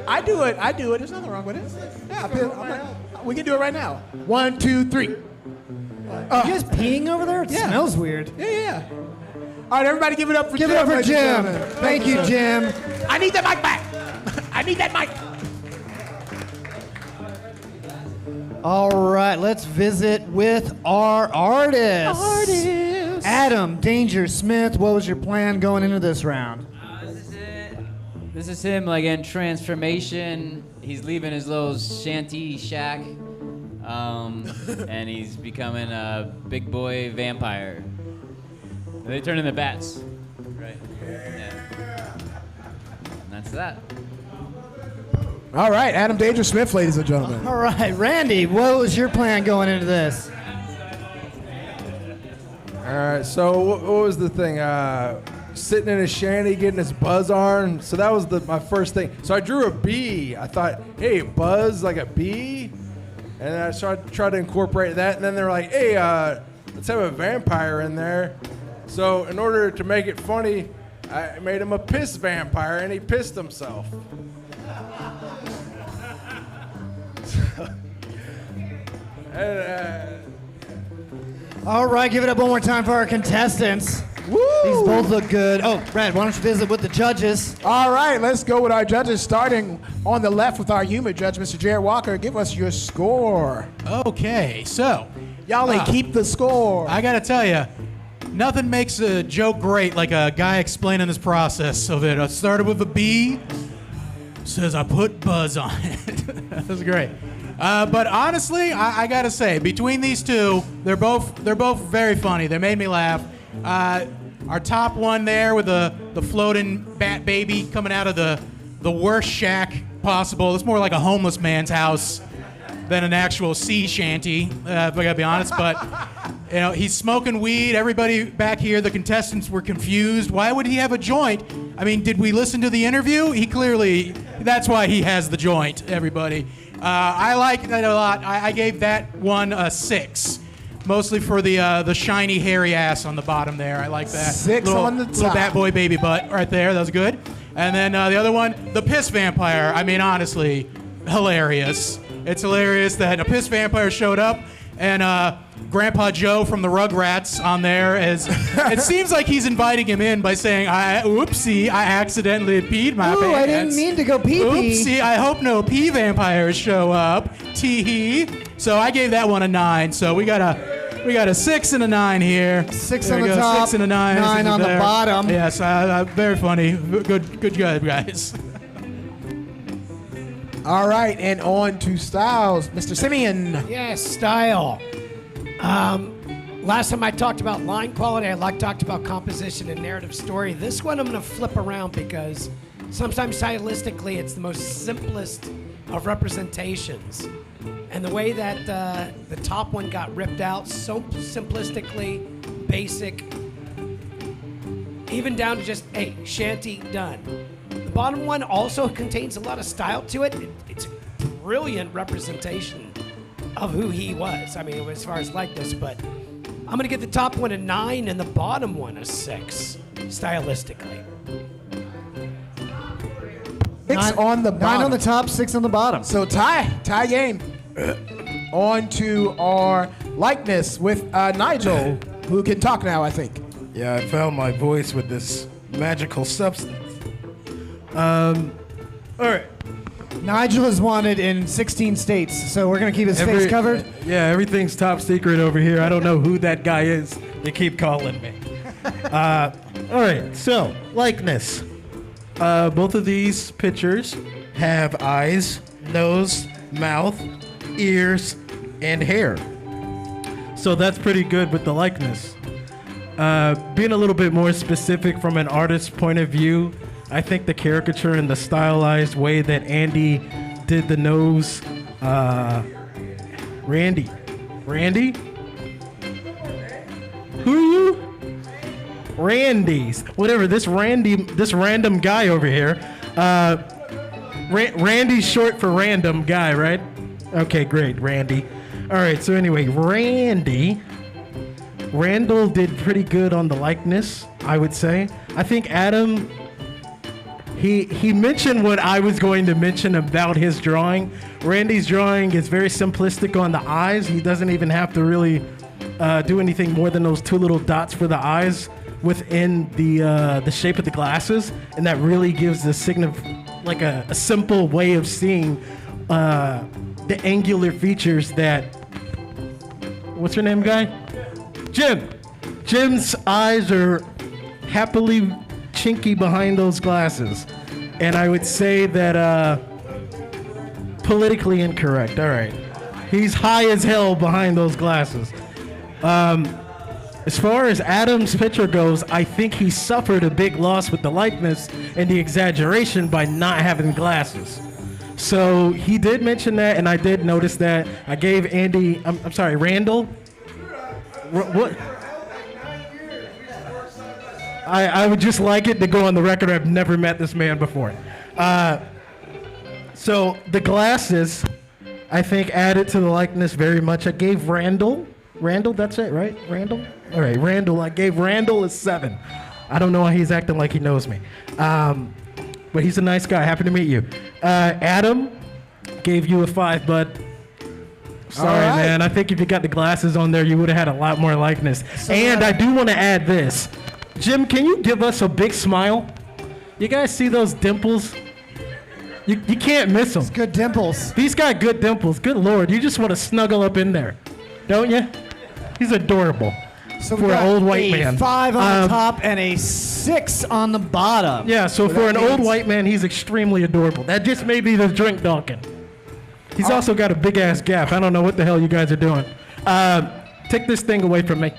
I do it. There's nothing wrong with it. Yeah, we can do it right now. 1, 2, 3. You guys peeing over there? It Yeah. smells weird. Yeah. All right, everybody give it up for Jim. Give it up for ladies and Jim. gentlemen. Thank you, Jim. I need that mic back. I need that mic. All right, let's visit with our artists. Adam Danger Smith, what was your plan going into this round? This is him, like, in transformation. He's leaving his little shanty shack, and he's becoming a big boy vampire. They turn into bats, right? Yeah. And that's that. All right, Adam Danger Smith, ladies and gentlemen. All right, Randy, what was your plan going into this? All right, so what was the thing? sitting in a shanty getting his buzz on. So that was my first thing. So I drew a bee. I thought, hey, buzz like a bee? And then I tried to incorporate that. And then they're like, hey, let's have a vampire in there. So in order to make it funny, I made him a piss vampire, and he pissed himself. All right, give it up one more time for our contestants. Woo! These both look good. Oh, Brad, why don't you visit with the judges? All right, let's go with our judges, starting on the left with our humor judge, Mr. Jared Walker. Give us your score. Okay, so Y'all keep the score. I gotta tell you, nothing makes a joke great like a guy explaining this process of it. I started with a B, says I put buzz on it. That was great. But honestly, I gotta say, between these two, they're both very funny. They made me laugh. Our top one there with the floating bat baby coming out of the worst shack possible. It's more like a homeless man's house than an actual sea shanty, if I gotta be honest. But he's smoking weed. Everybody back here, the contestants were confused. Why would he have a joint? I mean, did we listen to the interview? That's why he has the joint, everybody. I like that a lot. I gave that one a 6. Mostly for the shiny, hairy ass on the bottom there. I like that. 6 on the top. Little bat boy baby butt right there. That was good. And then the other one, the piss vampire. I mean, honestly, hilarious. It's hilarious that a piss vampire showed up and Grandpa Joe from the Rugrats on there is. It seems like he's inviting him in by saying, "Oopsie, I accidentally peed my pants. I didn't mean to go pee-pee. Oopsie, I hope no pee vampires show up. Tee-hee." So I gave that one a 9. So we got a 6 and a 9 here. 6 There on we the go, top, 6 and a 9. 9 on the there. bottom. Yes, very funny. Good job, guys. All right, and on to Styles, Mr. Simeon. Yes, style. Last time I talked about line quality, I talked about composition and narrative story. This one I'm going to flip around because sometimes stylistically it's the most simplest of representations. And the way that the top one got ripped out, so simplistically, basic, even down to just, hey, shanty, done. The bottom one also contains a lot of style to it. It's a brilliant representation of who he was. I mean, as far as likeness, but I'm going to give the top one a 9 and the bottom one a 6, stylistically. 6 on the bottom. 9 on the top, 6 on the bottom. So tie game. On to our likeness with Nigel, who can talk now, I think. Yeah, I found my voice with this magical substance. All right. Nigel is wanted in 16 states, so we're going to keep his face covered. Yeah, everything's top secret over here. I don't know who that guy is. They keep calling me. All right, so likeness. Both of these pictures have eyes, nose, mouth, ears, and hair. So that's pretty good with the likeness. Being a little bit more specific from an artist's point of view, I think the caricature and the stylized way that Andy did the nose, Randy? Who are you? Randy's. Whatever, this random guy over here. Randy's short for random guy, right? Okay, great, Randy. All right, so anyway, Randall did pretty good on the likeness, I would say. I think Adam, he mentioned what I was going to mention about his drawing. Randy's drawing is very simplistic on the eyes. He doesn't even have to really do anything more than those 2 little dots for the eyes within the shape of the glasses, and that really gives the like a simple way of seeing the angular features that. What's your name, guy? Jim. Jim's eyes are happily chinky behind those glasses, and I would say that politically incorrect. All right, he's high as hell behind those glasses. As far as Adam's picture goes, I think he suffered a big loss with the likeness and the exaggeration by not having glasses. So he did mention that, and I did notice that. I gave Andy, I'm sorry, Randall? What? I would just like it to go on the record. I've never met this man before. So the glasses, I think, added to the likeness very much. I gave Randall, that's it, right? Randall? All right, Randall. I gave Randall a 7. I don't know why he's acting like he knows me. But he's a nice guy. Happy to meet you. Adam, gave you a 5, bud. Sorry, right. man. I think if you got the glasses on there, you would have had a lot more likeness. And I do want to add this. Jim, can you give us a big smile? You guys see those dimples? You can't miss them. Good dimples. He's got good dimples. Good Lord. You just want to snuggle up in there, don't you? He's adorable. So for an old white man. 5 on the top and a 6 on the bottom. Yeah, so for an old white man, he's extremely adorable. That just may be the drink donking. He's also got a big-ass gap. I don't know what the hell you guys are doing. Take this thing away from me.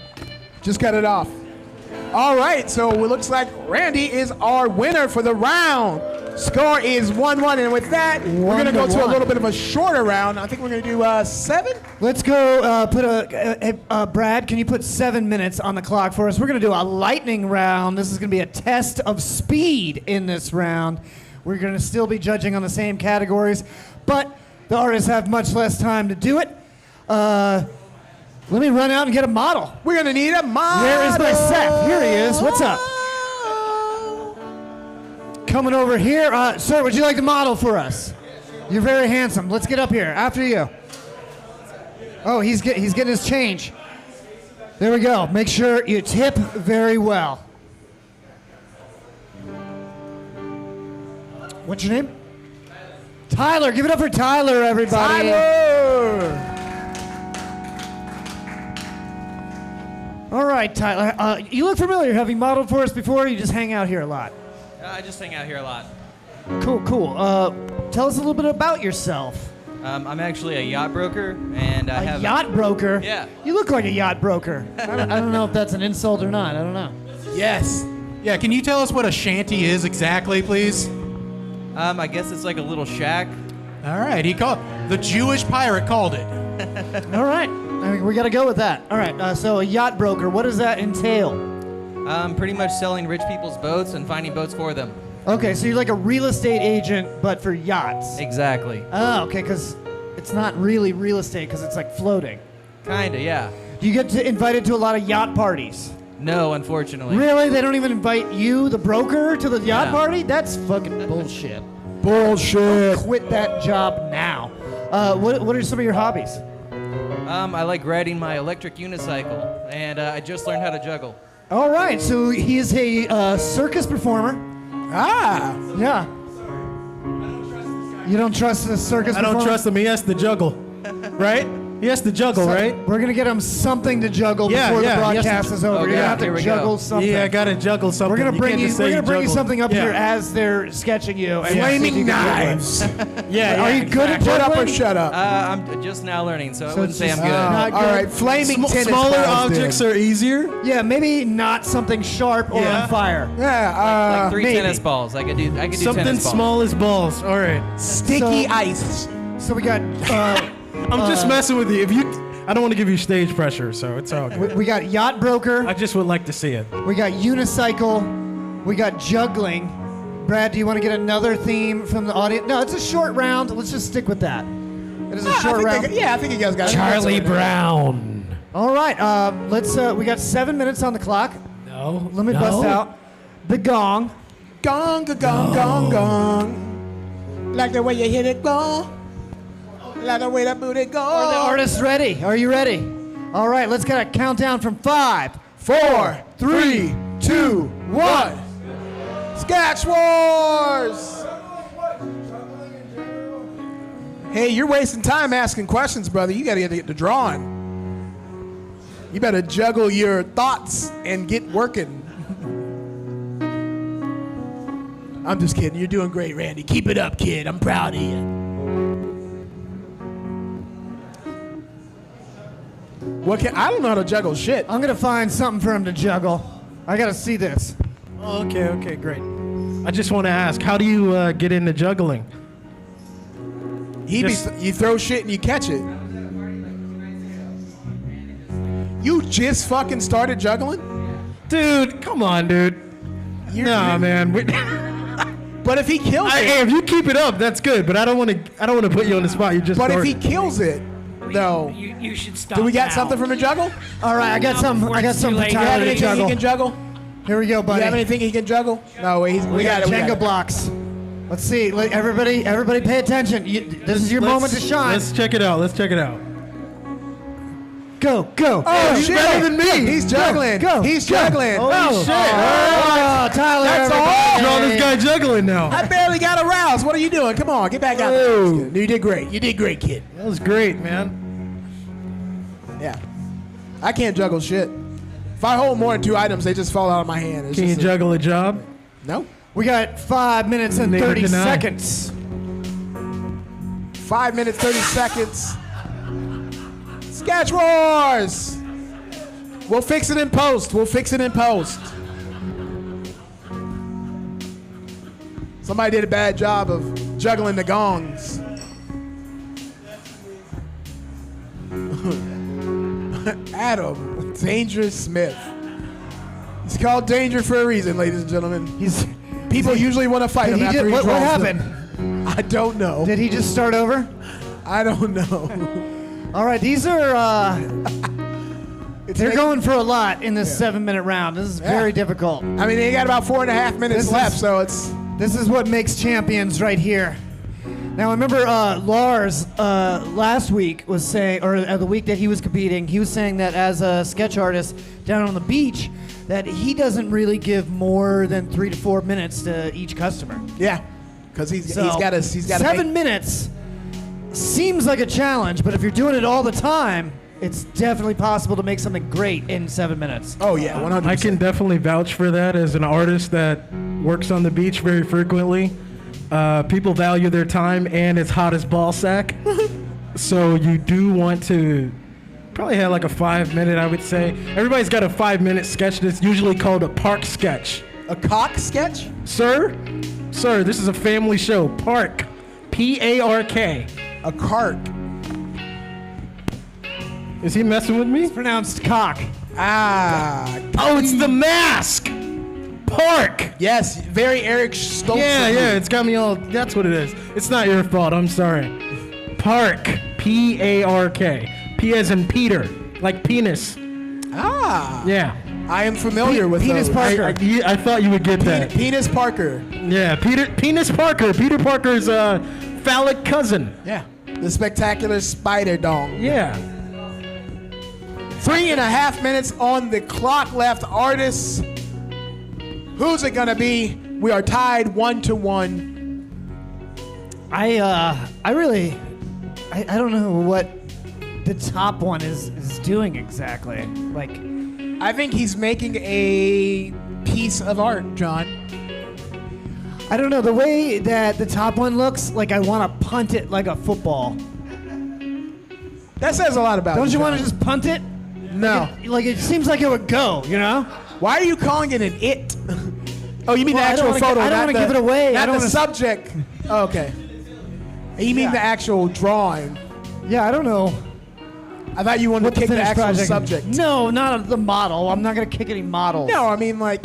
Just cut it off. All right, so it looks like Randy is our winner for the round. Score is 1-1, and with that, we're going to go to a little bit of a shorter round. I think we're going to do 7. Let's go put Brad, can you put 7 minutes on the clock for us? We're going to do a lightning round. This is going to be a test of speed in this round. We're going to still be judging on the same categories, but the artists have much less time to do it. Let me run out and get a model. We're going to need a model. Where is my Seth? Here he is. What's up? Coming over here. Sir, would you like to model for us? You're very handsome. Let's get up here. After you. Oh, he's getting his change. There we go. Make sure you tip very well. What's your name? Tyler. Give it up for Tyler, everybody. Tyler! All right, Tyler. You look familiar. Have you modeled for us before, or you just hang out here a lot? I just hang out here a lot. Cool. Tell us a little bit about yourself. I'm actually a yacht broker, and I have a yacht broker? Yeah. You look like a yacht broker. I don't know if that's an insult or not. I don't know. Yes. Yeah, can you tell us what a shanty is exactly, please? I guess it's like a little shack. All right, the Jewish pirate called it. All right. I mean, we got to go with that. All right. So a yacht broker, what does that entail? Pretty much selling rich people's boats and finding boats for them. Okay, so you're like a real estate agent, but for yachts. Exactly. Oh, okay, because it's not really real estate, because it's like floating. Kinda, yeah. Do you get invited to a lot of yacht parties? No, unfortunately. Really? They don't even invite you, the broker, to the yacht No. party? That's fucking bullshit. Bullshit. Quit that job now. What are some of your hobbies? I like riding my electric unicycle, and I just learned how to juggle. All right, so he is a circus performer. Ah. Yeah. You don't trust the circus performer? I don't trust him. He has to juggle, right? He has to juggle, right? We're going to get him something to juggle before the broadcast is over. Okay, You're going to have here to we juggle go. something. Yeah, I got to juggle something. We're going to bring you something up Yeah. here as they're sketching you. And Flaming knives. Yeah, Are you good at Shut up or juggling? shut up. I'm just now learning, so I wouldn't it's say I'm just, good. not All good. right, flaming tennis Smaller balls, objects dude. are easier. Yeah, maybe not something sharp or Yeah. on fire. Yeah, Like 3 maybe. tennis balls. I could do Something tennis balls. small as balls. All right. sticky So- ice. So we got I'm just messing with you. I don't want to give you stage pressure, so it's all good. we got yacht broker. I just would like to see it. We got unicycle. We got juggling. Brad, do you want to get another theme from the audience? No, it's a short round. Let's just stick with that. It is a short round. I think you guys got it. Charlie That's all right. Brown. All right, let's. We got 7 minutes on the clock. No. Let me bust out the gong. Gong, gong, gong, gong. Like the way you hit it, gong. Like the way that booty go. Are the artists ready? Are you ready? All right, let's get a countdown from 5, 4, 3, 2, 1. Sketch Wars! Hey, you're wasting time asking questions, brother. You gotta get the drawing. You better juggle your thoughts and get working. I'm just kidding. You're doing great, Randy. Keep it up, kid. I'm proud of you. I don't know how to juggle shit. I'm gonna find something for him to juggle. I gotta see this. Oh, okay, great. I just want to ask, how do you get into juggling? You throw shit and you catch it. You just fucking started juggling? Dude, come on, dude. Nah, man. But if he kills Hey, it, if you keep it up, that's good. But I don't want to put you on the spot. You just. but if he started. kills it, though, You should stop. do we got now. something from the juggle? All right, I got some. before I got it's some too for late. Do you have Tyler to anything he juggle. can juggle? Here we go, Do buddy. you have anything he can juggle? No, we got it. we Jenga got it. blocks. Let's see. Everybody, pay attention. This is your moment to shine. Let's check it out. Go. Oh, he's shit. better than me. He's juggling. Go. He's juggling. Holy shit! Oh, Tyler. That's all. everybody. Draw this guy juggling now. I barely got aroused. What are you doing? Come on, get back out Oh. there. You did great. You did great, kid. That was great, man. Yeah. I can't juggle shit. If I hold more than 2 items, they just fall out of my hand. It's Can you just juggle a job? No. We got 5 minutes and Neither 30 can I. seconds. 5 minutes, 30 seconds. Sketch Wars! We'll fix it in post. Somebody did a bad job of juggling the gongs. Adam, Dangerous Smith. He's called Danger for a reason, ladies and gentlemen. People usually want to fight him after he what draws happened? them. I don't know. Did he just start over? I don't know. All right, these are. They're like- going for a lot in this 7-minute round. This is very difficult. I mean, they got about 4.5 minutes This left, is- so it's. This is what makes champions right here. Now, I remember Lars last week was saying, or the week that he was competing, he was saying that as a sketch artist down on the beach, that he doesn't really give more than 3 to 4 minutes to each customer. Yeah, because he's So, got to 7 minutes seems like a challenge, but if you're doing it all the time, it's definitely possible to make something great in 7 minutes. Oh yeah, 100%. I can definitely vouch for that as an artist that works on the beach very frequently. People value their time, and it's hot as ball sack. So you do want to probably have like a 5 minute, I would say. Everybody's got a 5 minute sketch that's usually called a park sketch. A cock sketch? Sir, this is a family show. Park. P-A-R-K. A cart. Is he messing with me? It's pronounced cock. Ah. Oh, it's the mask. Park. Yes, very Eric Stoltz. Yeah, it's got me all. That's what it is. It's not your fault. I'm sorry. Park. P-A-R-K. P as in Peter, like penis. Ah. Yeah. I am familiar with Penis those. Parker. I thought you would get that. Penis Parker. Yeah, Penis Parker. Peter Parker's phallic cousin. Yeah. The spectacular spider dong. Yeah. 3.5 minutes on the clock left. Artists. Who's it gonna be? We are tied 1-1. I don't know what the top one is doing exactly. Like, I think he's making a piece of art, John. I don't know, the way that the top one looks, like I want to punt it like a football. That says a lot about Don't you want to John. just punt it? No. Like it seems like it would go, you know? Why are you calling it an it? Oh, you mean Well, the I don't actual wanna photo? gi- I don't not wanna the- give it away. I Not don't the wanna- subject. Oh, okay. You mean the actual drawing? Yeah, I don't know. I thought you wanted What to kick the finished actual project. subject. No, not the model. I'm not gonna kick any models. No, I mean like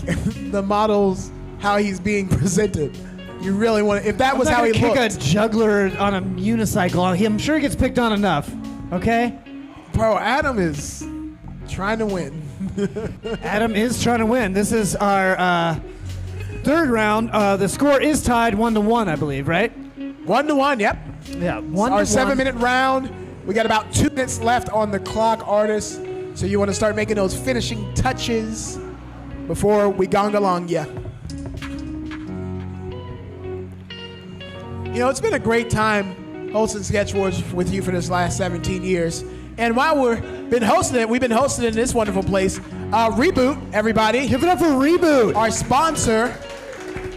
the models, how he's being presented. You really want to, if that I'm was not how he gonna kick looked. a juggler on a unicycle. I'm sure he gets picked on enough. Okay? Bro, Adam is trying to win. Adam is trying to win. This is our third round. The score is tied 1-1, I believe, right? 1-1, yep. Yeah, 1-1. Our 7-minute round. We got about 2 minutes left on the clock, artists. So you want to start making those finishing touches before we gong along ya. You know, it's been a great time hosting Sketch Wars with you for this last 17 years. And while we've been hosting it in this wonderful place. Reboot, everybody. Give it up for Reboot. Our sponsor.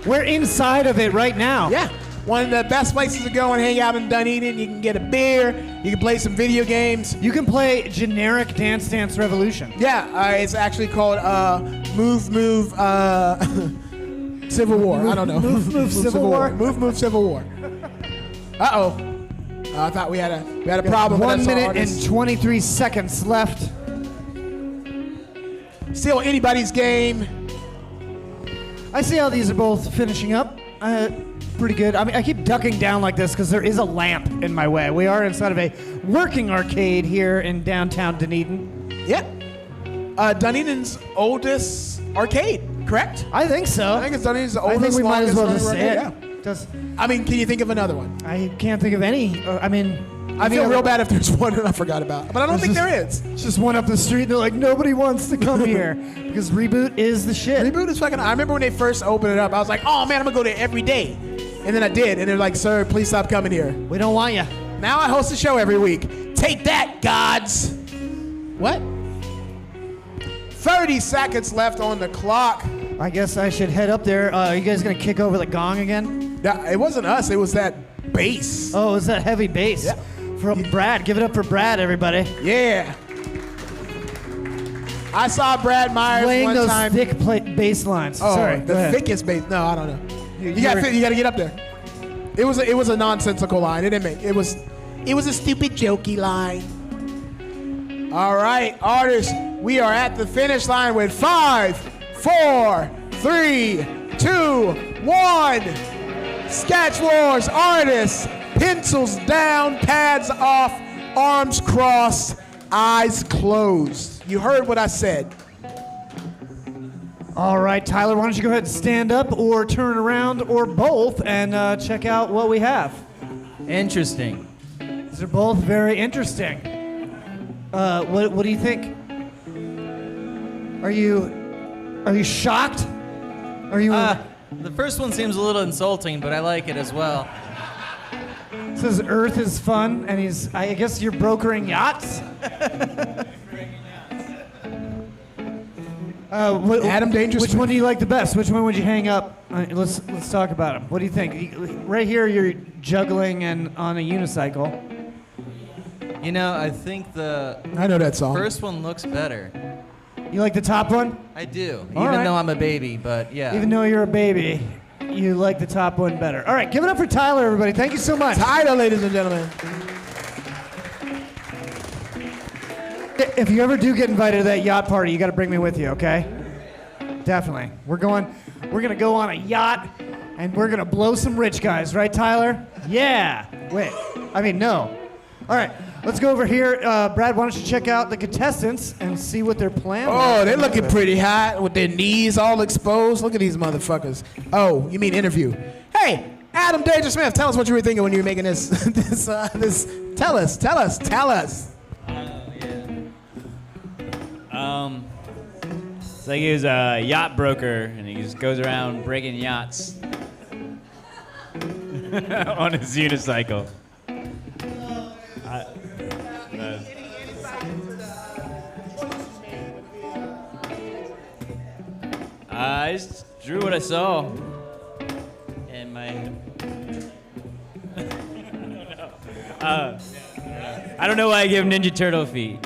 We're inside of it right now. Yeah. One of the best places to go and hang out in Dunedin. You can get a beer. You can play some video games. You can play generic Dance Dance Revolution. Yeah, it's actually called Move Civil War. I don't know. Move Civil War. Move Civil War. Uh-oh. I thought we had a problem. 1 with that, so minute artists. and 23 seconds left. Still anybody's game. I see how these are both finishing up. Pretty good. I mean, I keep ducking down like this because there is a lamp in my way. We are inside of a working arcade here in downtown Dunedin. Yep. Dunedin's oldest arcade, correct? I think so. I think it's Dunedin's I oldest. think we might as well longest just running say arcade, it. yeah. Just, I mean, can you think of another one? I can't think of any. I feel real bad if there's one that I forgot about, but I don't think there is. It's just one up the street. They're like, nobody wants to come here because Reboot is the shit. Reboot is fucking. I remember when they first opened it up, I was like, oh man, I'm gonna go there every day, and then I did, and they're like, sir, please stop coming here. We don't want you. Now I host a show every week. Take that, gods. What? 30 seconds left on the clock. I guess I should head up there. Are you guys gonna kick over the gong again? It wasn't us. It was that bass. Oh, it's that heavy bass. Yeah. From Brad. Give it up for Brad, everybody. Yeah. I saw Brad Myers Playing one those time. thick bass lines. Oh, Sorry. the thickest bass. No, I don't know. You got to get up there. It was a nonsensical line. It didn't make. It was a stupid jokey line. All right, artists, we are at the finish line with 5, 4, 3, 2, 1. Sketch Wars, artists, pencils down, pads off, arms crossed, eyes closed. You heard what I said. All right, Tyler, why don't you go ahead and stand up or turn around or both and check out what we have. Interesting. These are both very interesting. What do you think? Are you shocked? Are you? The first one seems a little insulting, but I like it as well. It says Earth is fun, and I guess you're brokering yachts. Adam Dangerous. Which one do you like the best? Which one would you hang up? Let's talk about them. What do you think? Right here, you're juggling and on a unicycle. You know, I think I know that song. first one looks better. You like the top one? I do, All even right. though I'm a baby, but yeah. Even though you're a baby, you like the top one better. All right, give it up for Tyler, everybody. Thank you so much. Tyler, ladies and gentlemen. If you ever do get invited to that yacht party, you got to bring me with you, okay? Definitely. We're gonna go on a yacht, and we're gonna blow some rich guys, right, Tyler? Yeah. Wait. I mean, no. All right. Let's go over here. Brad, why don't you check out the contestants and see what they're planning? Oh, they're looking pretty hot with their knees all exposed. Look at these motherfuckers. Oh, you mean interview? Hey, Adam Danger Smith, tell us what you were thinking when you were making this. Tell us. It's like he was a yacht broker, and he just goes around breaking yachts on his unicycle. I just drew what I saw in my head. I don't know why I give Ninja Turtle feet.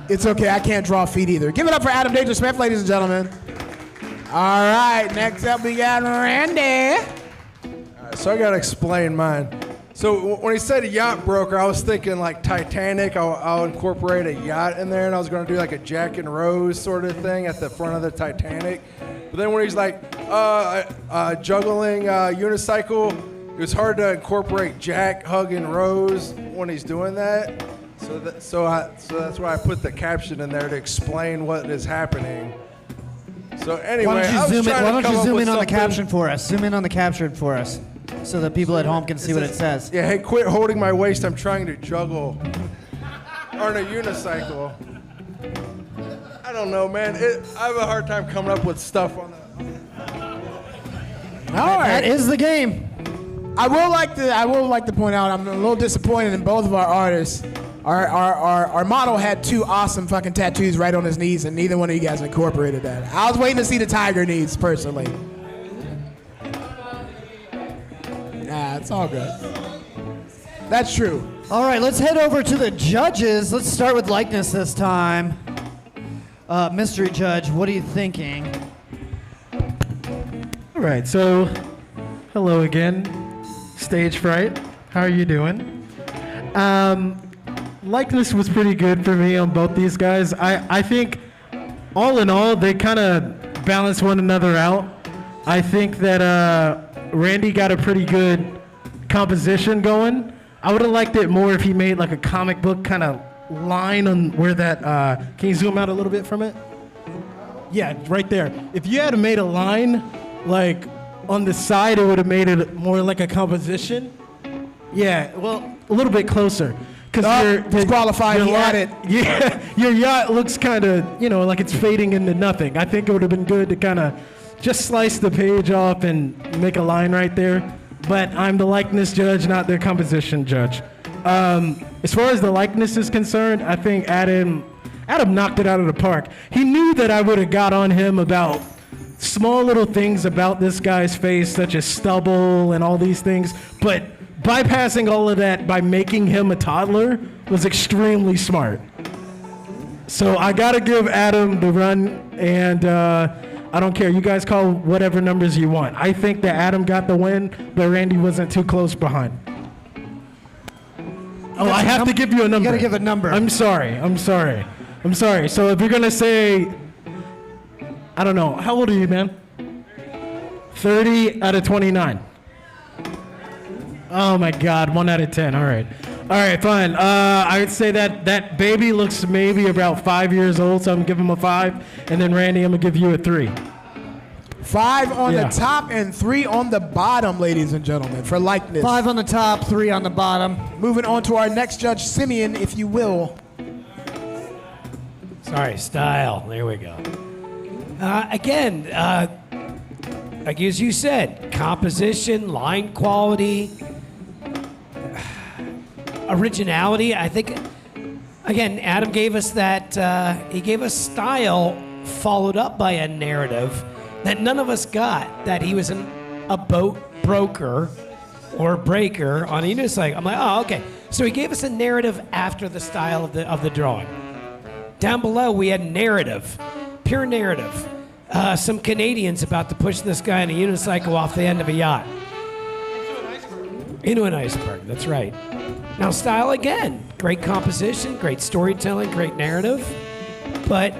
It's okay, I can't draw feet either. Give it up for Adam Danger Smith, ladies and gentlemen. All right, next up we got Randy. All right, so I gotta explain mine. So when he said yacht broker, I was thinking like Titanic. I'll incorporate a yacht in there, and I was gonna do like a Jack and Rose sort of thing at the front of the Titanic. But then when he's like juggling unicycle, it was hard to incorporate Jack hugging Rose when he's doing that. So that's why I put the caption in there to explain what is happening. So anyway, Why don't I was you zoom in? trying Why to don't come you up zoom with in on the something- caption for us? Zoom in on the caption for us, so that people at home can see what it says. Yeah, hey, quit holding my waist. I'm trying to juggle on a unicycle. I don't know, man. I have a hard time coming up with stuff on that. All right. That is the game. I will like to point out I'm a little disappointed in both of our artists. Our model had 2 awesome fucking tattoos right on his knees, and neither one of you guys incorporated that. I was waiting to see the tiger knees personally. Nah, it's all good. That's true. All right, let's head over to the judges. Let's start with likeness this time. Mystery judge, what are you thinking? All right, so hello again, Stage Fright. How are you doing? Likeness was pretty good for me on both these guys. I think all in all, they kind of balance one another out. I think that Randy got a pretty good composition going. I would have liked it more if he made like a comic book kind of line on where that. Can you zoom out a little bit from it? Yeah, right there. If you had made a line like on the side, it would have made it more like a composition. Yeah, well, a little bit closer. Because you're disqualified. He had it. Yeah, your yacht looks kind of, like it's fading into nothing. I think it would have been good to kind of just slice the page off and make a line right there. But I'm the likeness judge, not the composition judge. As far as the likeness is concerned, I think Adam knocked it out of the park. He knew that I would have got on him about small little things about this guy's face, such as stubble and all these things, but bypassing all of that by making him a toddler was extremely smart. So I gotta give Adam the run, and I don't care. You guys call whatever numbers you want. I think that Adam got the win, but Randy wasn't too close behind. Oh, I have to give you a number. You gotta give a number. I'm sorry. So if you're gonna say, I don't know, how old are you, man? 30 out of 29. Oh my God, 1 out of 10. All right, fine. I would say that baby looks maybe about 5 years old, so I'm gonna give him a 5. And then Randy, I'm gonna give you a 3. 5 on the top and 3 on the bottom, ladies and gentlemen, for likeness. 5 on the top, 3 on the bottom. Moving on to our next judge, Simeon, if you will. Sorry, style. There we go. Again, like as you said, composition, line quality, originality. I think, again, Adam gave us that. He gave us style followed up by a narrative that none of us got. That he was a boat broker or breaker on a unicycle. I'm like, oh, okay. So he gave us a narrative after the style of the drawing. Down below, we had narrative, pure narrative. Some Canadians about to push this guy on a unicycle off the end of a yacht. Into an iceberg, that's right. Now, style again. Great composition, great storytelling, great narrative. But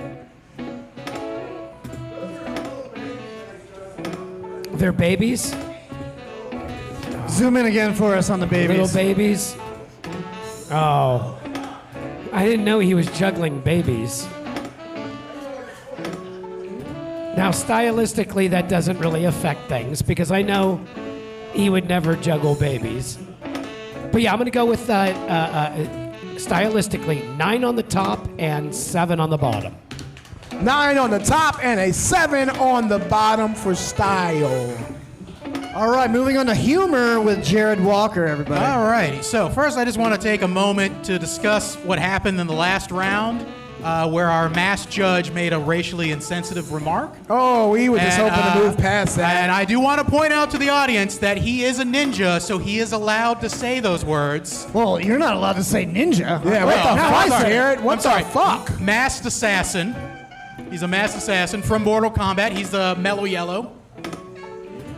they're babies. Zoom in again for us on the babies. Little babies. Oh. I didn't know he was juggling babies. Now, stylistically, that doesn't really affect things because I know he would never juggle babies. But yeah, I'm going to go with stylistically 9 on the top and 7 on the bottom. 9 on the top and a 7 on the bottom for style. All right, moving on to humor with Jared Walker, everybody. All righty. So first, I just want to take a moment to discuss what happened in the last round, where our masked judge made a racially insensitive remark. Oh, we were just hoping to move past that. And I do want to point out to the audience that he is a ninja, so he is allowed to say those words. Well, you're not allowed to say ninja. Yeah, what the fuck, Jared? What the fuck? Masked assassin. He's a masked assassin from Mortal Kombat. He's the mellow yellow.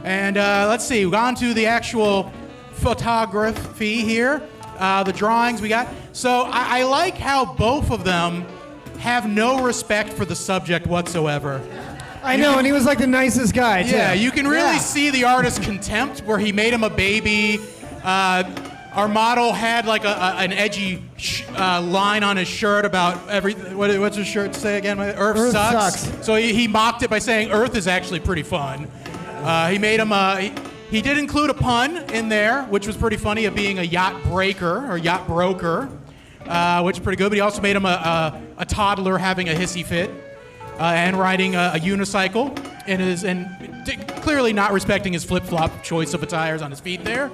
And let's see, we've gone to the actual photography here, the drawings we got. So I like how both of them have no respect for the subject whatsoever. I know, and he was like the nicest guy, too. Yeah, you can really see the artist's contempt where he made him a baby. Our model had like an edgy line on his shirt about what's his shirt say again? Earth sucks. So he mocked it by saying Earth is actually pretty fun. He made him he did include a pun in there, which was pretty funny, of being a yacht breaker or yacht broker, which is pretty good. But he also made him a toddler having a hissy fit and riding a unicycle and clearly not respecting his flip-flop choice of tires on his feet there.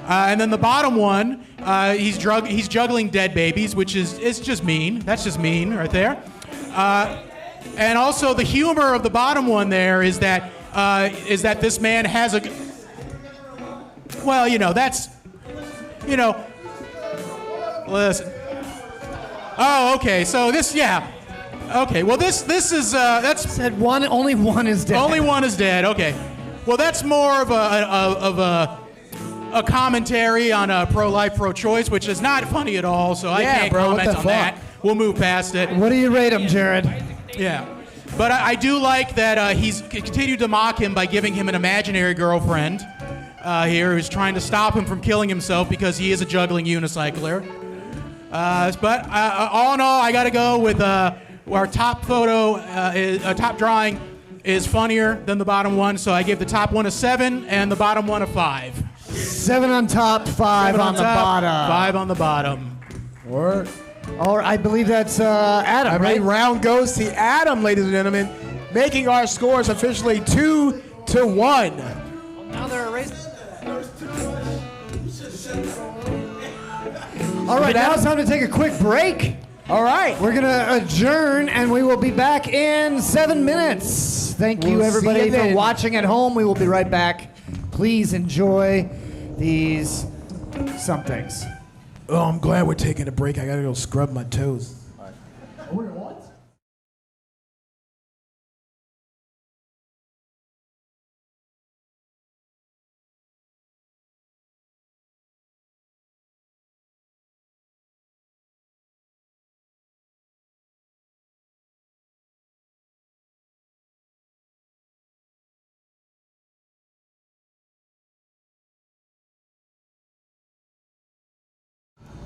And then the bottom one, he's juggling dead babies, which is just mean. That's just mean right there. And also the humor of the bottom one there is that this man has a, well, that's, listen. Oh, okay. So this, yeah. Okay. Well, this is that's said only one is dead. Only one is dead. Okay. Well, that's more of a commentary on pro-life, pro-choice, which is not funny at all. So I can't comment on that. We'll move past it. What do you rate him, Jared? Yeah. But I do like that he's continued to mock him by giving him an imaginary girlfriend here who's trying to stop him from killing himself because he is a juggling unicycler. But all in all, I got to go with our top photo, top drawing is funnier than the bottom one, so I give the top one a 7 and the bottom one a 5. 7 on top, 5 on the bottom. 5 on the bottom. Or I believe that's Adam, I right? believe round goes to Adam, ladies and gentlemen, making our scores officially 2-1. Now they're erased. All right, now it's time to take a quick break. All right. We're going to adjourn, and we will be back in 7 minutes. Thank you, We'll everybody, see you for then. watching at home. We will be right back. Please enjoy these somethings. Oh, I'm glad we're taking a break. I gotta go scrub my toes.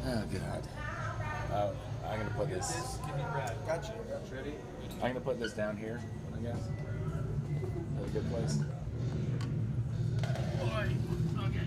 Oh God. I'm gonna put this. Gotcha. Ready? I'm gonna put this down here, I guess. That's a good place. Okay.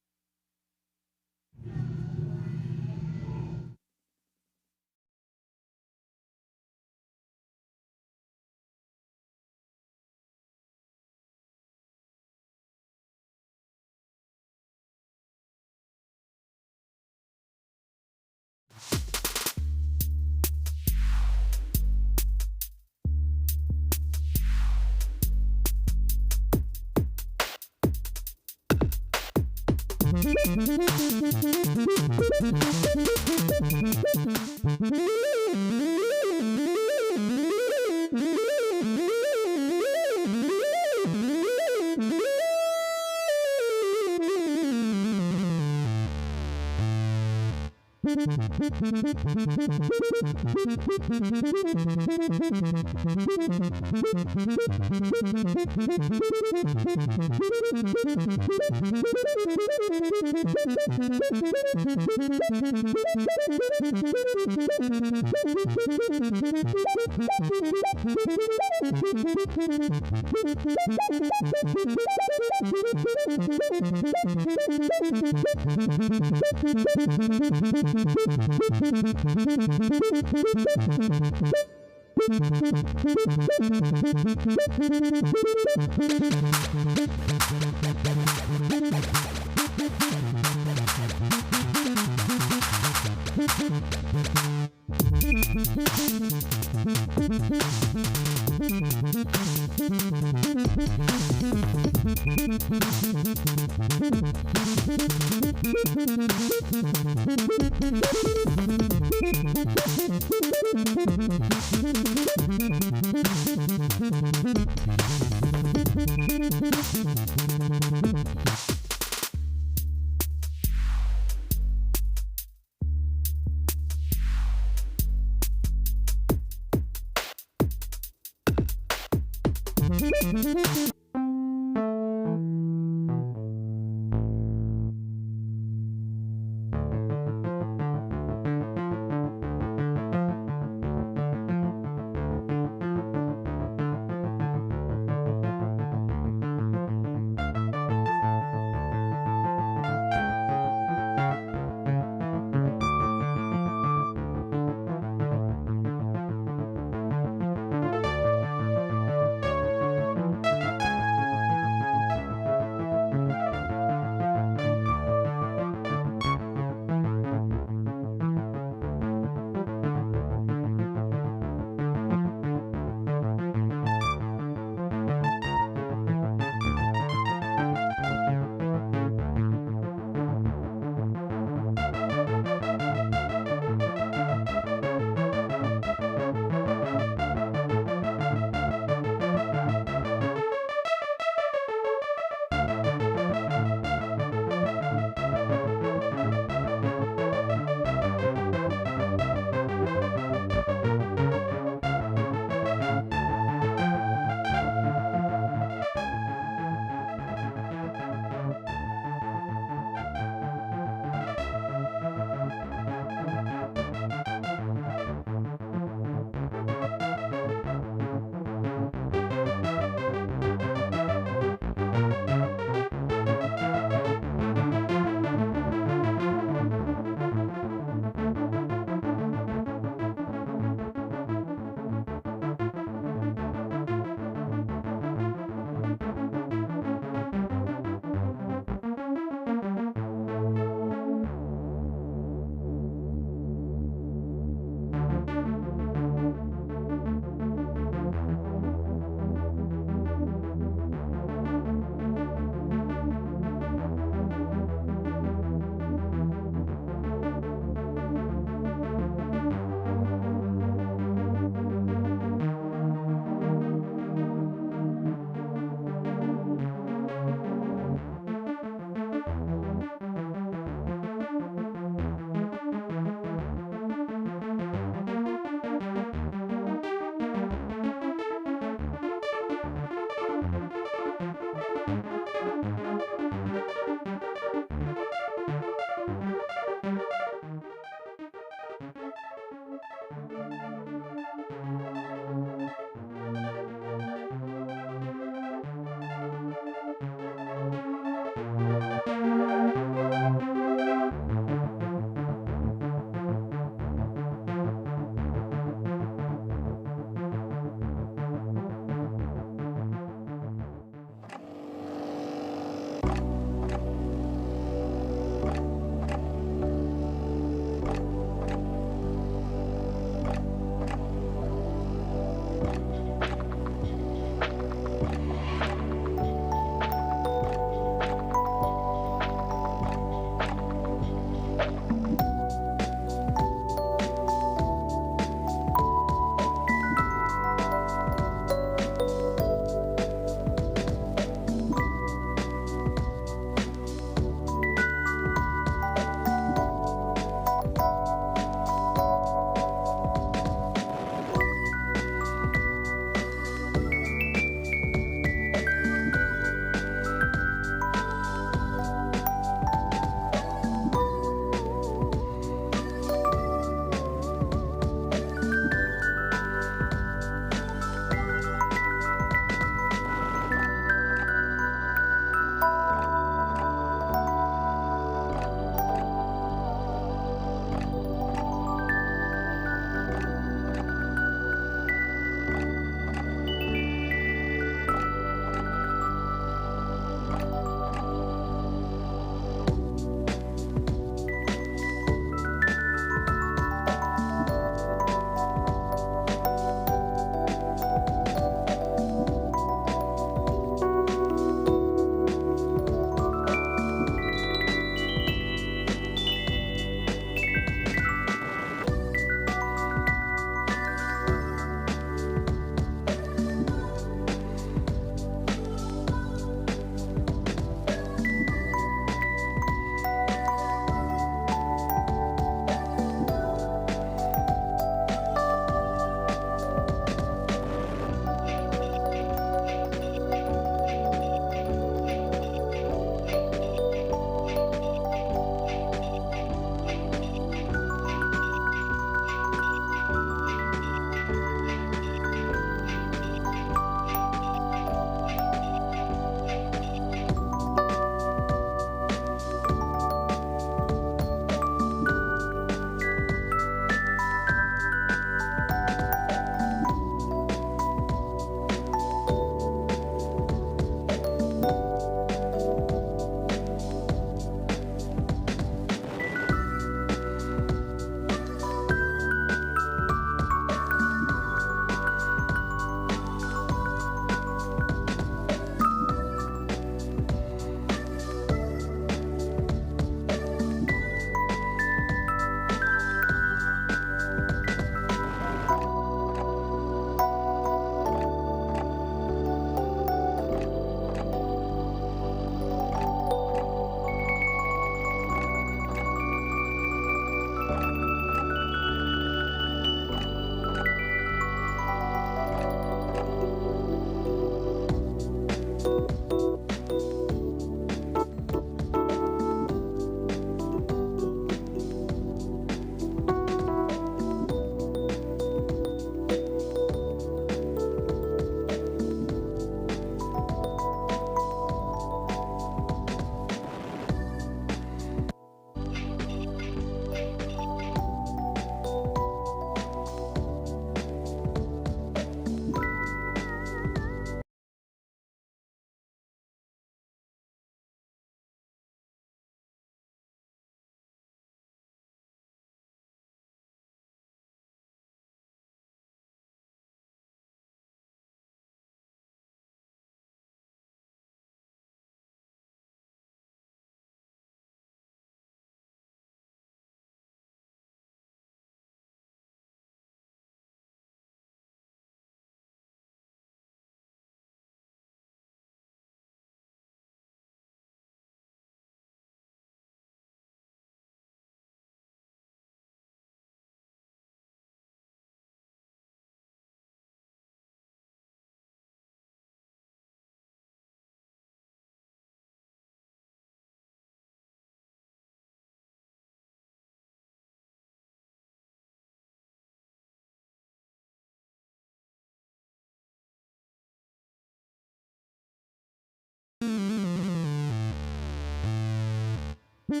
Hey,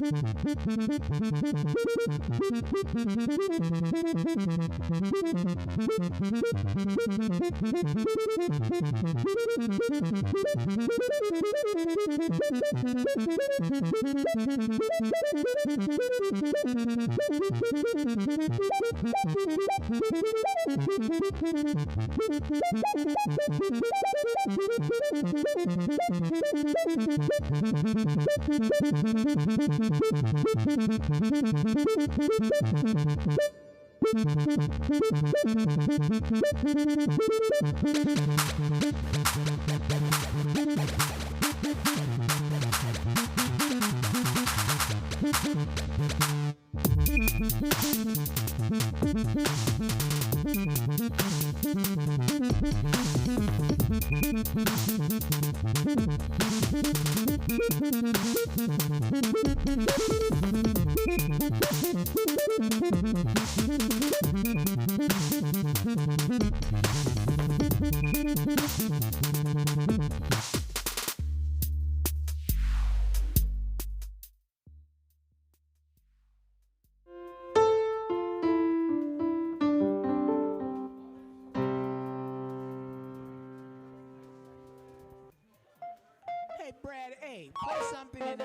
Brad, hey, play something in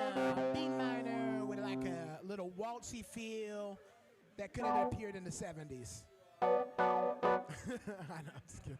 B minor with like a little waltzy feel that could have appeared in the 70s. I know, I'm just kidding.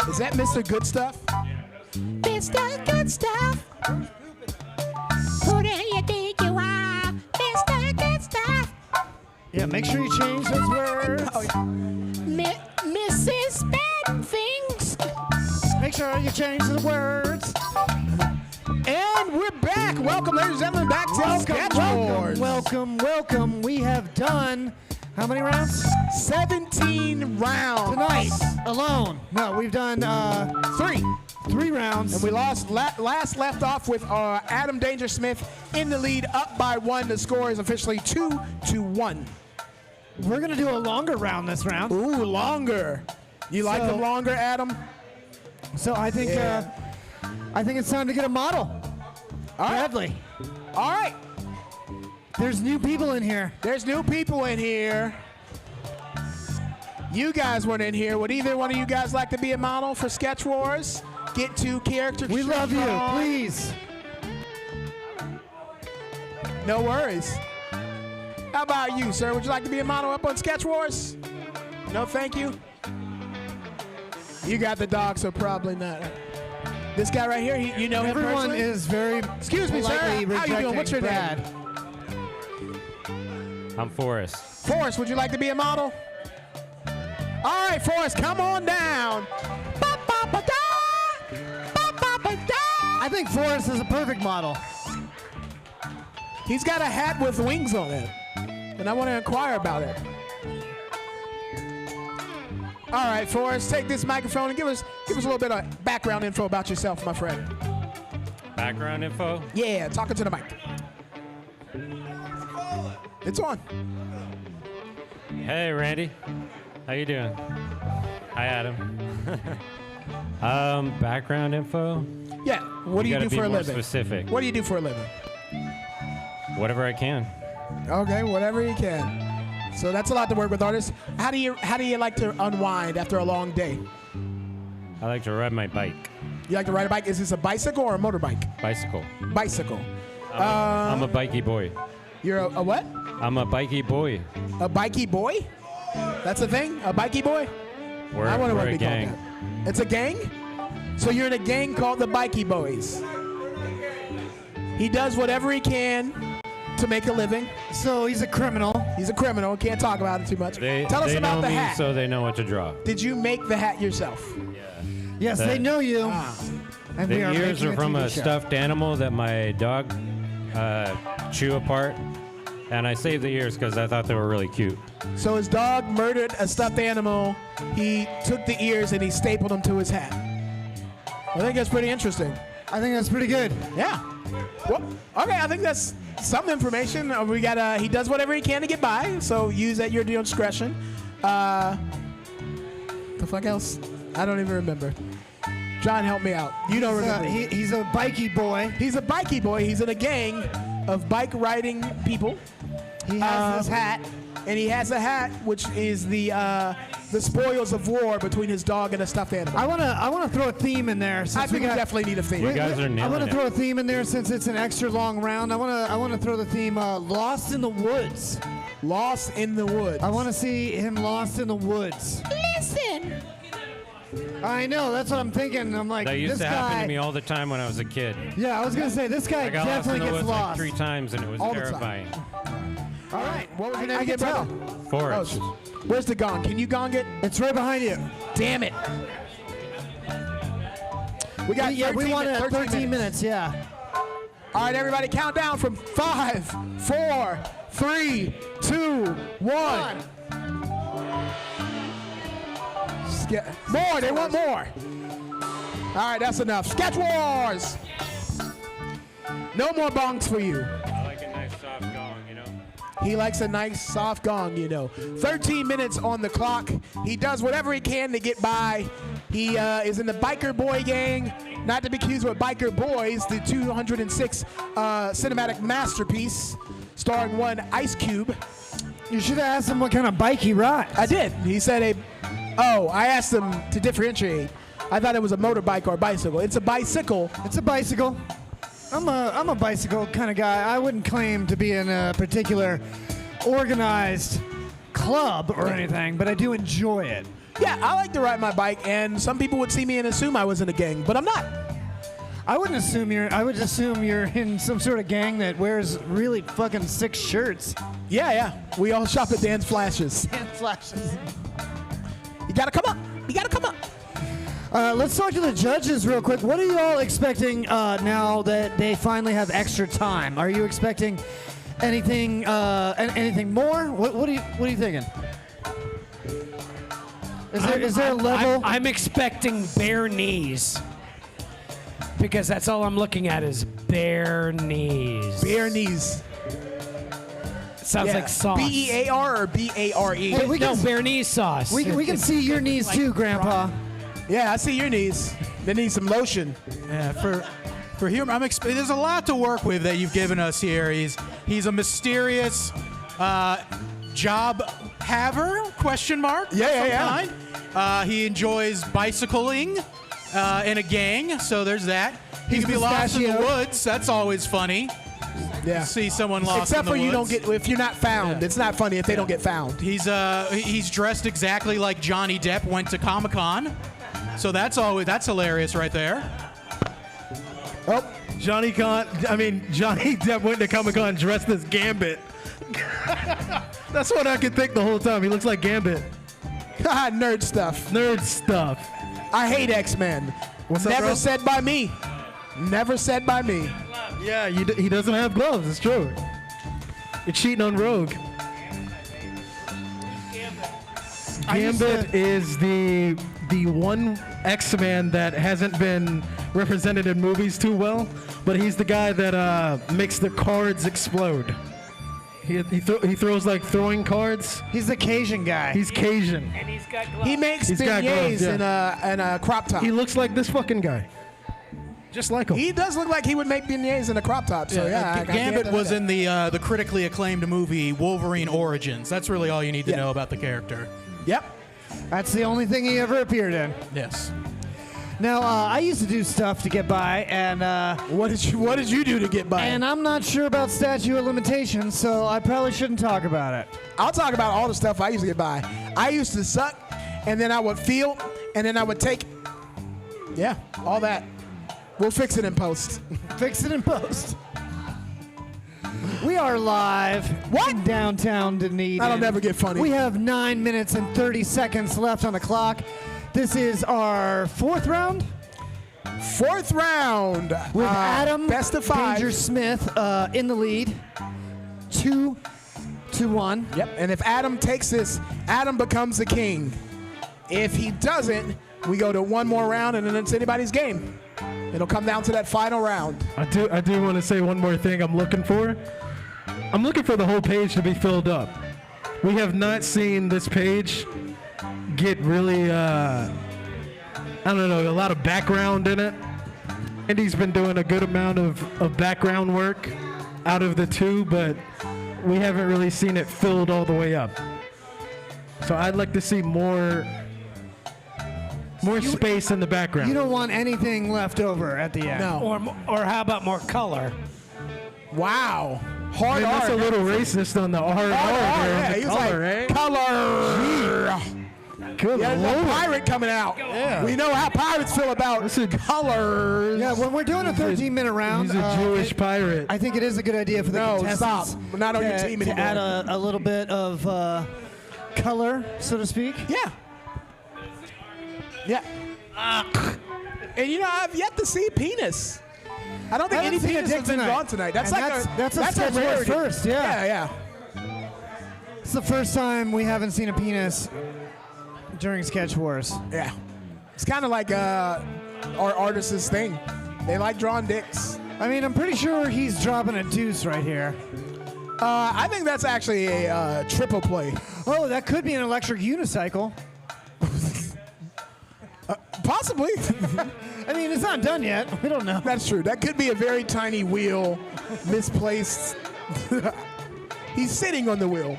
Is that Mr. Good Stuff? Mr. Good Stuff. Who the hell you think you are? Mr. Good Stuff. Yeah, make sure you change those words. Mrs. Bad Things. Make sure you change the words. And we're back. Welcome, ladies and gentlemen, back to Sketch Wars. Welcome. We have done how many rounds? 17 rounds. Tonight, alone. No, we've done 3 rounds. And we last left off with Adam Danger Smith in the lead, up by 1. The score is officially 2-1. We're going to do a longer round this round. Ooh, longer. You like them longer, Adam? So I think it's time to get a model. All right. Bradley. All right. There's new people in here. There's new people in here. You guys weren't in here. Would either one of you guys like to be a model for Sketch Wars? Get 2 character We shirts love you. on? Please. No worries. How about you, sir? Would you like to be a model up on Sketch Wars? No, thank you. You got the dog, so probably not. This guy right here, you know him Everyone personally? is very Excuse me, sir. politely How you doing? What's your rejecting name? I'm Forrest. Forrest, would you like to be a model? All right, Forrest, come on down. I think Forrest is a perfect model. He's got a hat with wings on it, and I want to inquire about it. All right, Forrest, take this microphone and give us a little bit of background info about yourself, my friend. Background info? Yeah, talking to the mic. It's on. Hey, Randy. How you doing? Hi, Adam. Background info? Yeah, what do you gotta do be for a more living? specific. What do you do for a living? Whatever I can. Okay, whatever you can. So that's a lot to work with, artists. How do you like to unwind after a long day? I like to ride my bike. You like to ride a bike? Is this a bicycle or a motorbike? Bicycle. Bicycle. I'm a bikey boy. You're a what? I'm a bikey boy. A bikey boy? That's a thing? A bikey boy? We're, I wonder we're what a we call gang. that. It's a gang? So you're in a gang called the Bikey Boys. He does whatever he can to make a living. So he's a criminal. He's a criminal. Can't talk about it too much. They Tell us about know the me, hat. so they know what to draw. Did you make the hat yourself? Yes, That- they know you. And The we are ears making are from TV a show. stuffed animal that my dog chew apart, and I saved the ears because I thought they were really cute. So his dog murdered a stuffed animal. He took the ears and he stapled them to his hat. I think that's pretty interesting. I think that's pretty good. Yeah. Well, okay, I think that's some information. We got he does whatever he can to get by, so use at your discretion. The fuck else? I don't even remember. John, help me out. You don't remember. He's a bikey boy. He's a bikey boy. He's in a gang of bike riding people. He has this hat. And he has a hat, which is the spoils of war between his dog and a stuffed animal. I wanna throw a theme in there. Since I think we definitely need a theme. You guys are I nailing want to it. throw a theme in there since it's an extra long round. I want to throw the theme "Lost in the Woods." Lost in the Woods. I want to see him lost in the woods. Listen. I know. That's what I'm thinking. I'm like, That used this to happen guy. to me all the time when I was a kid. Yeah, I was gonna say this guy I got lost in definitely the gets woods lost. like 3 times, and it was All the time. terrifying. All right. What was your name I again, can brother? tell. Forrest. Oh, where's the gong? Can you gong it? It's right behind you. Damn it. We got Yeah, we 13 want it at 13 13 minutes. Yeah. All right, everybody, count down from 5, 4, 3, 2, 1. More, they want more. All right, that's enough. Sketch Wars. No more bongs for you. I like a nice soft gong, you know? He likes a nice soft gong, you know. 13 minutes on the clock. He does whatever he can to get by. He is in the Biker Boy gang, not to be confused with Biker Boys, the 206 cinematic masterpiece starring one Ice Cube. You should have asked him what kind of bike he rides. I did. He said I asked him to differentiate. I thought it was a motorbike or a bicycle. It's a bicycle. It's a bicycle. I'm a bicycle kind of guy. I wouldn't claim to be in a particular organized club or anything, but I do enjoy it. Yeah, I like to ride my bike, and some people would see me and assume I was in a gang, but I'm not. I wouldn't assume I would assume you're in some sort of gang that wears really fucking sick shirts. Yeah. We all shop at Dan's Flashes. And flashes. You gotta come up. You gotta come up. Let's talk to the judges real quick. What are you all expecting now that they finally have extra time? Are you expecting anything anything more? What are you thinking? Is there a level? I'm expecting bare knees. Because that's all I'm looking at is bare knees. Bare knees. Sounds like sauce. B-E-A-R or B-A-R-E? Hey, we No, can- bare knee sauce. We can see your knees too, Grandpa. Yeah, I see your knees. They need some lotion. Yeah, For humor, there's a lot to work with that you've given us here. He's a mysterious job haver? Question mark? Yeah. He enjoys bicycling in a gang, so there's that. He can be lost in the woods. That's always funny. Yeah. See someone lost Except in the for woods. you don't get if you're not found. It's not funny if they don't get found. He's dressed exactly like Johnny Depp went to Comic-Con. So that's hilarious right there. Oh, Johnny Depp went to Comic-Con dressed as Gambit. That's what I could think the whole time. He looks like Gambit. Nerd stuff. I hate X-Men. What's up, Never bro? said by me. Never said by me. Yeah, he doesn't have gloves. It's true. You're cheating on Rogue. Gambit is the one X-Man that hasn't been represented in movies too well, but he's the guy that makes the cards explode. He throws like throwing cards. He's the Cajun guy. He's Cajun. And he's got gloves. He makes He's got beignets gloves, in a crop top. He looks like this fucking guy. Just like him. He does look like he would make beignets in a crop top. So yeah, Gambit was in the critically acclaimed movie Wolverine Origins. That's really all you need to know about the character. Yep. That's the only thing he ever appeared in. Yes. Now, I used to do stuff to get by, and what did you do to get by? And I'm not sure about statute of limitations, so I probably shouldn't talk about it. I'll talk about all the stuff I used to get by. I used to suck, and then I would feel, and then I would take. Yeah, all that. We'll fix it in post. Fix it in post. We are live in downtown Dunedin. That'll never get funny. We have 9 minutes and 30 seconds left on the clock. This is our fourth round. Fourth round. With Adam best of 5. Danger Smith in the lead. 2-1. Yep. And if Adam takes this, Adam becomes the king. If he doesn't, we go to one more round, and then it's anybody's game. It'll come down to that final round. I do want to say one more thing I'm looking for. I'm looking for the whole page to be filled up. We have not seen this page get really, I don't know, a lot of background in it. Andy's been doing a good amount of background work out of the two, but we haven't really seen it filled all the way up. So I'd like to see more space in the background. You don't want anything left over at the end. No. Or how about more color? Wow. Hard That's R. a little racist on the R. Yeah, he was color, like, right? color. Good Yeah, there's a Lord. pirate coming out. Yeah. We know how pirates feel about colors. Yeah, when we're doing a 13-minute round, He's a Jewish pirate. I think it is a good idea for the No, contestants stop. We're not on your team to anymore. add a little bit of color, so to speak. Yeah. Yeah. And you know, I've yet to see penis. I don't think I any haven't seen penis this dicks been tonight. drawn tonight. That's And like that's a that's sketch word rarity. first, yeah. Yeah. It's the first time we haven't seen a penis during Sketch Wars. Yeah. It's kind of like our artist's thing. They like drawing dicks. I mean, I'm pretty sure he's dropping a deuce right here. I think that's actually a triple play. Oh, that could be an electric unicycle. Possibly. I mean, it's not done yet. We don't know. That's true. That could be a very tiny wheel, misplaced. He's sitting on the wheel.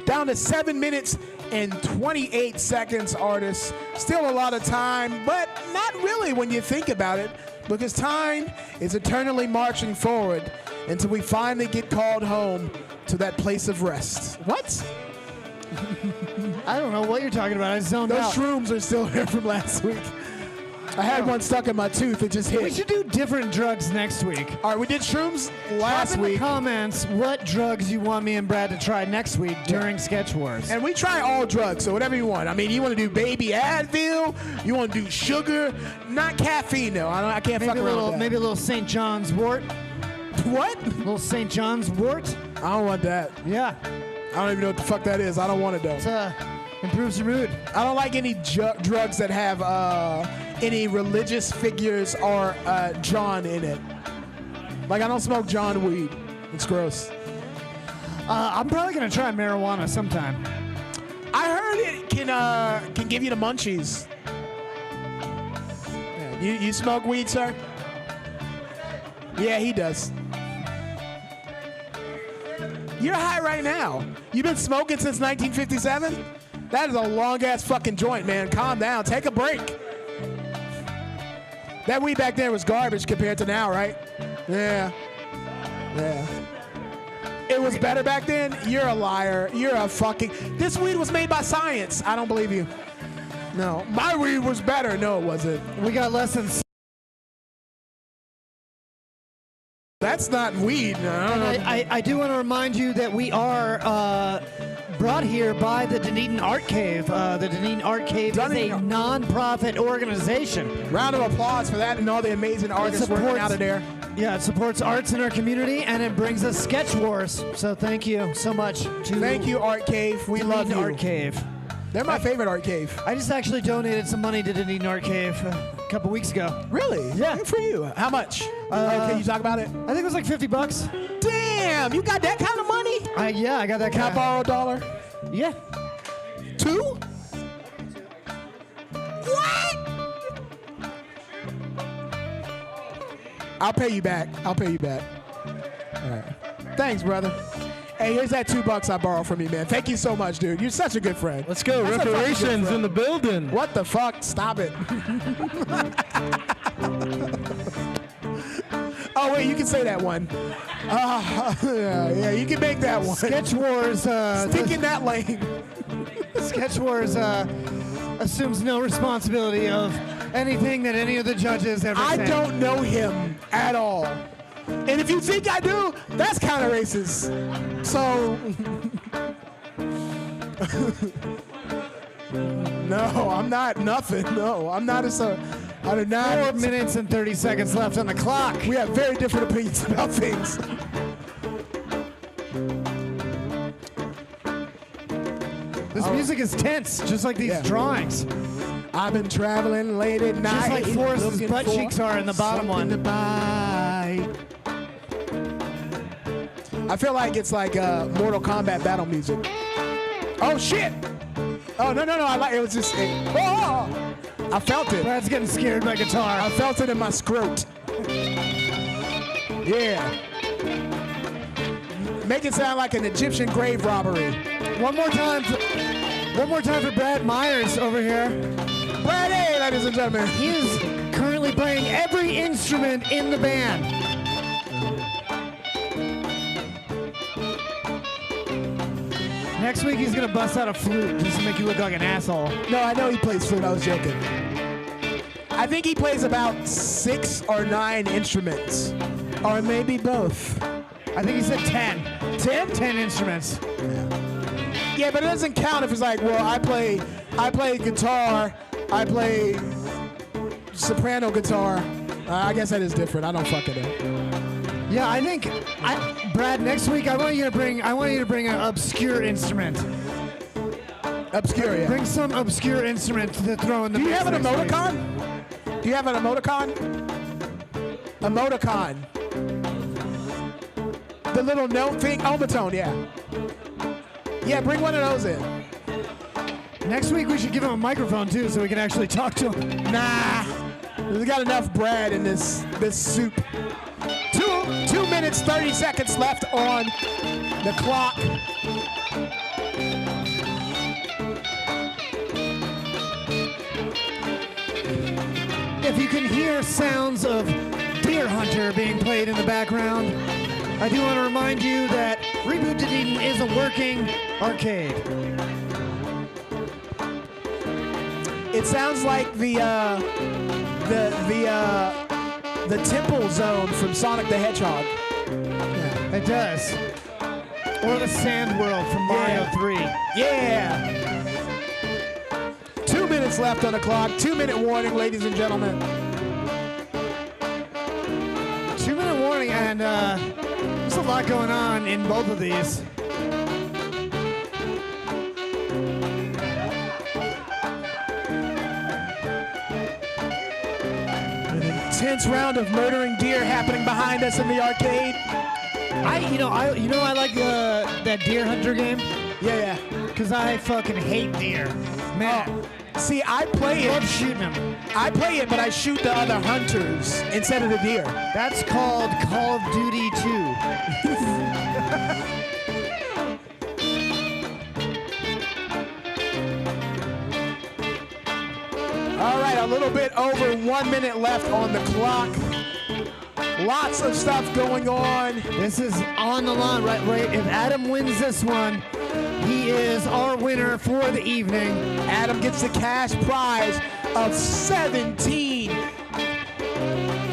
Down to 7 minutes and 28 seconds, artists. Still a lot of time, but not really when you think about it, because time is eternally marching forward until we finally get called home to that place of rest. What? I don't know what you're talking about. I zoned Those out. shrooms are still there from last week. I had one stuck in my tooth. It just hit. We should do different drugs next week. All right, we did shrooms last Drop in the week. comments what drugs you want me and Brad to try next week during Sketch Wars. And we try all drugs, so whatever you want. I mean, you want to do baby Advil, you want to do sugar, not caffeine though. I can't maybe fuck a around little, with that. maybe a little St. John's wort. What? A little St. John's wort. I don't want that. Yeah. I don't even know what the fuck that is. I don't want it though. It improves your mood. I don't like any drugs that have any religious figures or John in it. Like I don't smoke John weed. It's gross. I'm probably gonna try marijuana sometime. I heard it can give you the munchies. Yeah, You smoke weed, sir? Yeah, he does. You're high right now. You've been smoking since 1957? That is a long-ass fucking joint, man. Calm down. Take a break. That weed back then was garbage compared to now, right? Yeah. Yeah. It was better back then? You're a liar. You're a fucking... This weed was made by science. I don't believe you. No. My weed was better. No, it wasn't. We got less than... That's not weed. No. I do want to remind you that we are brought here by the Dunedin Art Cave. The Dunedin Art Cave is a non-profit organization. Round of applause for that and all the amazing artists working out of there. Yeah, it supports arts in our community, and it brings us Sketch Wars. So thank you so much to... Thank you, Art Cave. We love you. Art Cave. They're my favorite art cave. I just actually donated some money to Dunedin Art Cave a couple weeks ago. Really? Yeah. Good for you. How much? Can you talk about it? I think it was like $50. Damn, you got that kind of money? Yeah, I got that Can I borrow a dollar? Yeah. 2? What? I'll pay you back. I'll pay you back. All right. Thanks, brother. Hey, here's that $2 I borrowed from you, man. Thank you so much, dude. You're such a good friend. Let's go. That's Reparations in the building. What the fuck? Stop it. Oh, wait, you can say that one. Yeah, you can make that one. Sketch Wars. Stick in that lane. Sketch Wars assumes no responsibility of anything that any of the judges ever I said. don't know him at all. And if you think I do, that's kind of racist. So, no, I'm not nothing. No, I'm not I do not. 4 minutes and 30 seconds left on the clock. We have very different opinions about things. This music is tense, just like these drawings. I've been traveling late at night. Just like Forrest's looking butt for cheeks are in the bottom one. something to buy. I feel like it's like Mortal Kombat battle music. Oh shit! Oh no! I like it. Was just oh! I felt it. Brad's getting scared by guitar. I felt it in my scrot. Yeah. Make it sound like an Egyptian grave robbery. One more time for Brad Myers over here. Brad, hey, ladies and gentlemen. He is currently playing every instrument in the band. Next week he's gonna bust out a flute just to make you look like an asshole. No, I know he plays flute. I was joking. I think he plays about 6 or 9 instruments, or maybe both. I think he said 10. 10? 10 instruments. Yeah, but it doesn't count if it's like, well, I play guitar, I play soprano guitar. I guess that is different. I don't fucking know. Yeah, I think, Brad, next week I want you to bring an obscure instrument. Obscure, yeah. Bring some obscure instrument to throw in the. Do you mix have an next week. emoticon? Do you have an emoticon? Emoticon. The little note thing, Omatone, yeah. Yeah, bring one of those in. Next week we should give him a microphone too, so we can actually talk to him. Nah, we got enough Brad in this soup. 2 minutes 30 seconds left on the clock. If you can hear sounds of Deer Hunter being played in the background, I do want to remind you that Reboot Dunedin is a working arcade. It sounds like the temple zone from Sonic the Hedgehog. Yeah, it does. Or the Sand World from Mario 3. Yeah. 2 minutes left on the clock. 2-minute warning, ladies and gentlemen. 2-minute warning, and there's a lot going on in both of these. An intense round of murdering deer happening behind us in the arcade. I like that Deer Hunter game. Yeah. Cause I fucking hate deer, man. See, I play Love it. shooting him. I play it, but I shoot the other hunters instead of the deer. That's called Call of Duty 2. All right, a little bit over 1 minute left on the clock. Lots of stuff going on. This is on the line, right? If Adam wins this one, he is our winner for the evening. Adam gets the cash prize of 17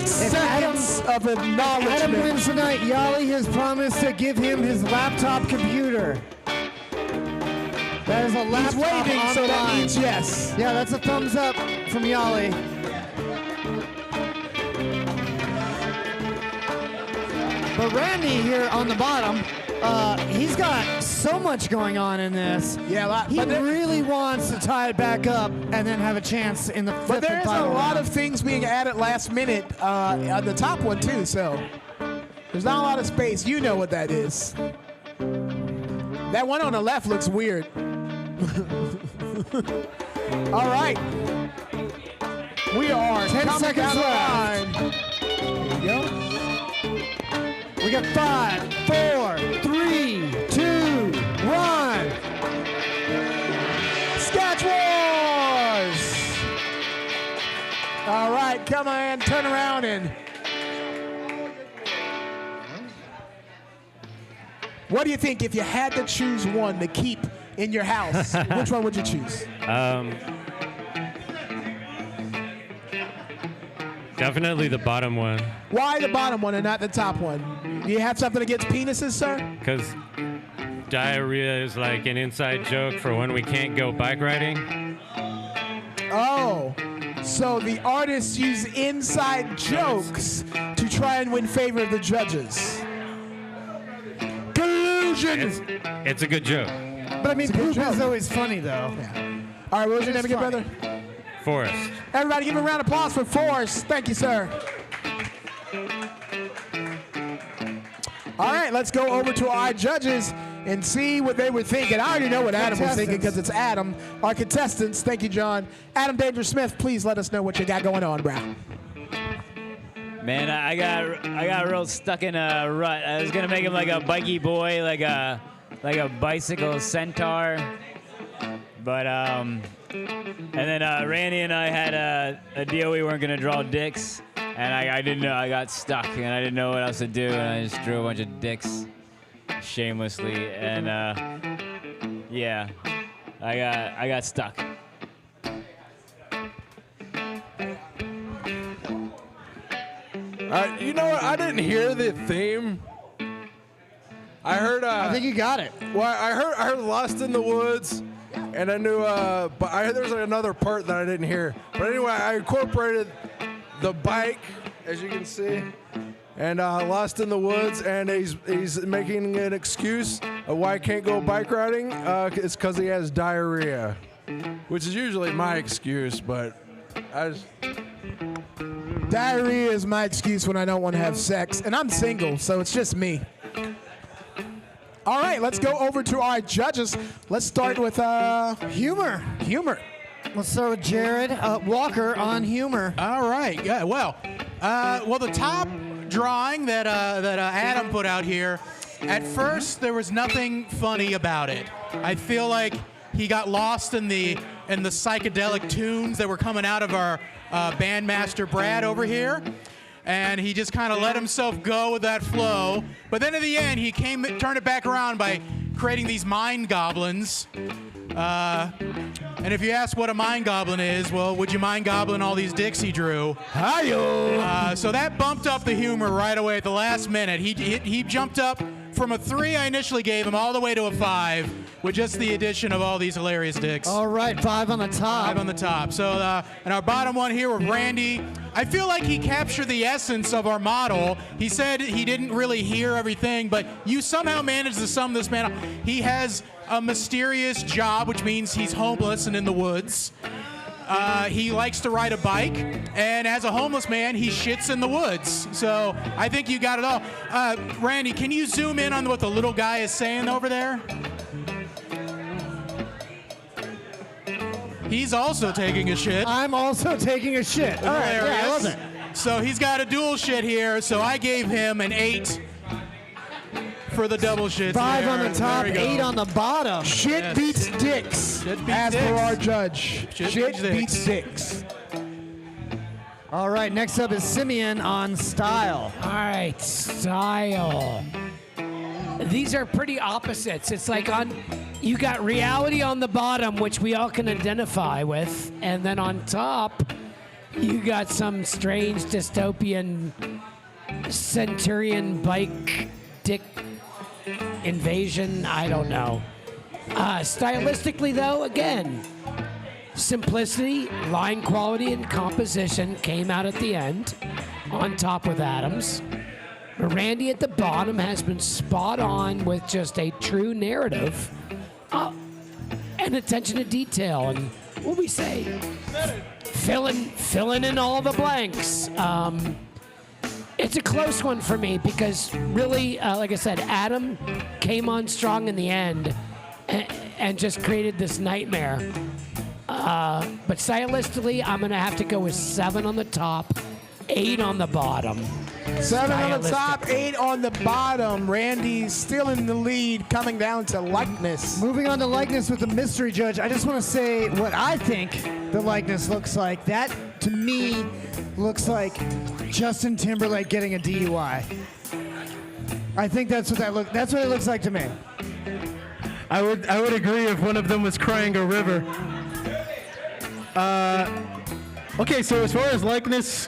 seconds of acknowledgement. Adam wins tonight. Yali has promised to give him his laptop computer. That is a laptop. He's waving, on so the that line. means yes. Yeah, that's a thumbs up from Yali. But Randy here on the bottom, he's got so much going on in this. Yeah, a lot. He really wants to tie it back up and then have a chance in the fifth But there and is a final lot round. of things being added last minute on the top one too, so there's not a lot of space. You know what that is. That one on the left looks weird. All right. We are 10 coming seconds down the left. line. There you go. We got 5, 4, 3, 2, 1. Sketch Wars! All right, come on, turn around and... What do you think if you had to choose one to keep in your house? Which one would you choose? Definitely the bottom one. Why the bottom one and not the top one? Do you have something against penises, sir? Because diarrhea is like an inside joke for when we can't go bike riding. Oh, so the artists use inside jokes to try and win favor of the judges. Collusion! It's a good joke. But I mean, It's a good poop is joke. always funny, though. All right, what was your name It's again, funny. brother? Forrest. Everybody give a round of applause for Forrest. Thank you, sir. All right, let's go over to our judges and see what they were thinking. I already know what Adam was thinking because it's Adam. Our contestants, thank you, John. Adam Danger Smith, please let us know what you got going on, bro. Man, I got real stuck in a rut. I was gonna make him like a bikey boy, like a bicycle centaur. But and then Randy and I had a deal we weren't gonna draw dicks, and I didn't know. I got stuck, and I didn't know what else to do, and I just drew a bunch of dicks shamelessly, and yeah, I got stuck. You know what? I didn't hear the theme. I heard. I think you got it. Well, I heard "Lost in the Woods," and I knew. But I heard there was another part that I didn't hear. But anyway, I incorporated the bike, as you can see, and "Lost in the Woods," and he's making an excuse of why I can't go bike riding. It's because he has diarrhea, which is usually my excuse, but I just. Diarrhea is my excuse when I don't want to have sex, and I'm single, so it's just me. All right, let's go over to our judges. Let's start with humor. Humor. Let's start with Jared Walker on humor. All right. Yeah. Well, the top drawing that Adam put out here. At first, there was nothing funny about it. I feel like he got lost in the psychedelic tunes that were coming out of our bandmaster Brad over here. And he just kind of let himself go with that flow. But then at the end, he turned it back around by creating these mind goblins. And if you ask what a mind goblin is, well, would you mind goblin all these dicks he drew? Hi-yo! So that bumped up the humor right away at the last minute. He jumped up from a 3 I initially gave him all the way to a 5 with just the addition of all these hilarious dicks. All right, 5 on the top. 5 on the top. So, and our bottom one here with Randy, I feel like he captured the essence of our model. He said he didn't really hear everything, but you somehow managed to sum this man up. He has a mysterious job, which means he's homeless and in the woods. He likes to ride a bike, and as a homeless man, he shits in the woods. So I think you got it all. Randy, can you zoom in on what the little guy is saying over there? He's also taking a shit. I'm also taking a shit. All right, yeah, I love it. So he's got a dual shit here. So I gave him an 8 for the double shits. 5 there. on the top, There we go. 8 on the bottom. Shit Yes. beats dicks, Shit beats as per dicks. our judge. Shit beats dicks. All right, next up is Simeon on style. All right, style. These are pretty opposites. It's like you got reality on the bottom, which we all can identify with, and then on top, you got some strange dystopian centurion bike dick invasion. I don't know. Stylistically, though, again, simplicity, line quality, and composition came out at the end, on top with Adams. Randy at the bottom has been spot on with just a true narrative and attention to detail. And what we say, filling in all the blanks. It's a close one for me because really, like I said, Adam came on strong in the end and just created this nightmare. But stylistically, I'm going to have to go with 7 on the top, 8 on the bottom. 7 on the top, Stylistically. 8 on the bottom. Randy's still in the lead, coming down to likeness. Moving on to likeness with the mystery judge, I just want to say what I think the likeness looks like. That, to me, looks like Justin Timberlake getting a DUI. I think that's what it looks like to me. I would agree if one of them was crying a river. Okay, so as far as likeness,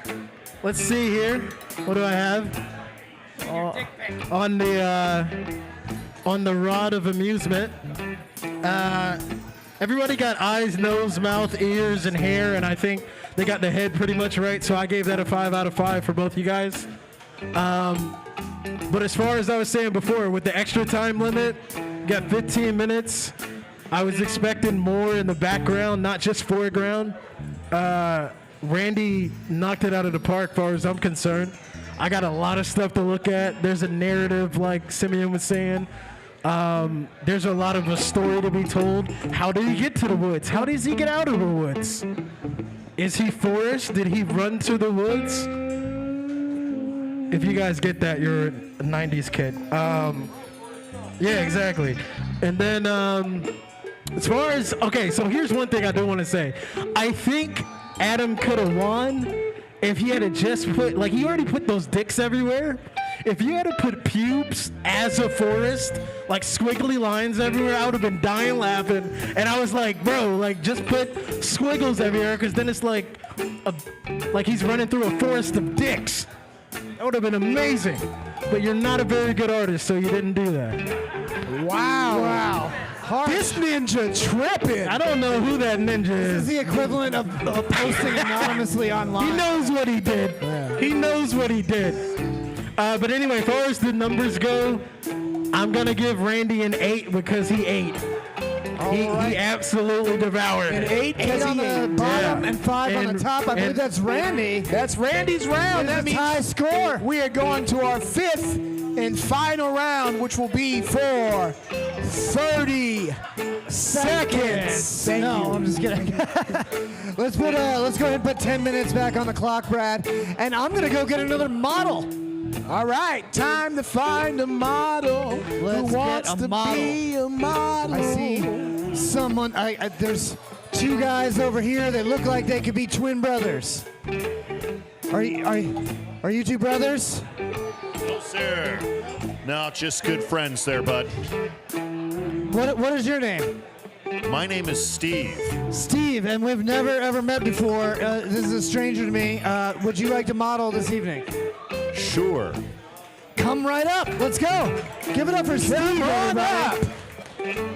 let's see here. What do I have? On the rod of amusement. Everybody got eyes, nose, mouth, ears, and hair, and I think they got the head pretty much right, so I gave that a 5 out of 5 for both you guys. But as far as I was saying before, with the extra time limit, got 15 minutes. I was expecting more in the background, not just foreground. Randy knocked it out of the park, as far as I'm concerned. I got a lot of stuff to look at. There's a narrative, like Simeon was saying. There's a lot of a story to be told. How did he get to the woods? How does he get out of the woods? Is he forced? Did he run to the woods? If you guys get that, you're a 90s kid. Yeah, exactly. And then, as far as, okay, so here's one thing I do want to say. I think Adam could have won if he had just put, like, he already put those dicks everywhere. If you had to put pubes as a forest, like squiggly lines everywhere, I would have been dying laughing. And I was like, bro, like, just put squiggles everywhere, because then it's like he's running through a forest of dicks. That would have been amazing. But you're not a very good artist, so you didn't do that. Wow. This ninja tripping. I don't know who that ninja This is is. the equivalent of posting anonymously online. He knows what he did. Yeah. He knows what he did. But anyway, as far as the numbers go, I'm going to give Randy an 8 because he ate. He absolutely devoured. An 8 8 because on he the ate. bottom and 5 on the top. I believe that's Randy. That's Randy's round. That That means high score. we are going to our 5th and final round, which will be for 30 seconds. Thank no, you. I'm just kidding. let's go ahead and put 10 minutes back on the clock, Brad. And I'm gonna go get another model. All right, time to find a model Let's who wants get a to model. be a model. I see someone. There's 2 guys over here. They look like they could be twin brothers. Are you 2 brothers? No, sir. No, just good friends there, bud. What is your name? My name is Steve. Steve, and we've never ever met before. This is a stranger to me. Would you like to model this evening? Sure. Come right up. Let's go. Give it up for Steve. Come on everybody. up.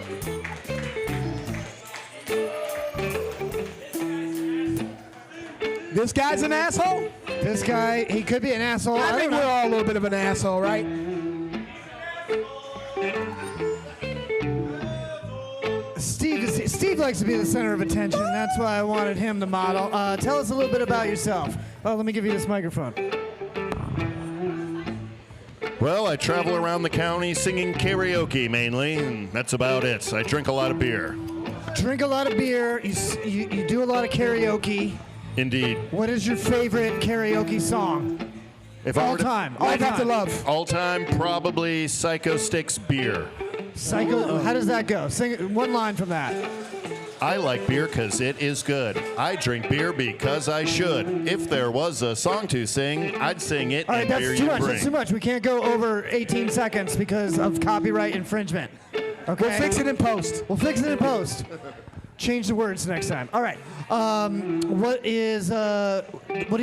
This guy's an asshole? This guy, he could be an asshole. I think don't we're know. all a little bit of an asshole, right? Steve likes to be the center of attention. That's why I wanted him to model. Tell us a little bit about yourself. Oh, let me give you this microphone. Well, I travel around the county singing karaoke mainly, and that's about it. I drink a lot of beer. drink a lot of beer. You do a lot of karaoke. Indeed. What is your favorite karaoke song? If I All were to- time. Life After Love. All time, probably Psycho Sticks beer. Psycho. How does that go? Sing one line from that. I like beer because it is good. I drink beer because I should. If there was a song to sing, I'd sing it. All right, and beer that's too you much. bring. That's too much. We can't go over 18 seconds because of copyright infringement. Okay. We'll fix it in post. We'll fix it in post. Change the words next time. All right. What do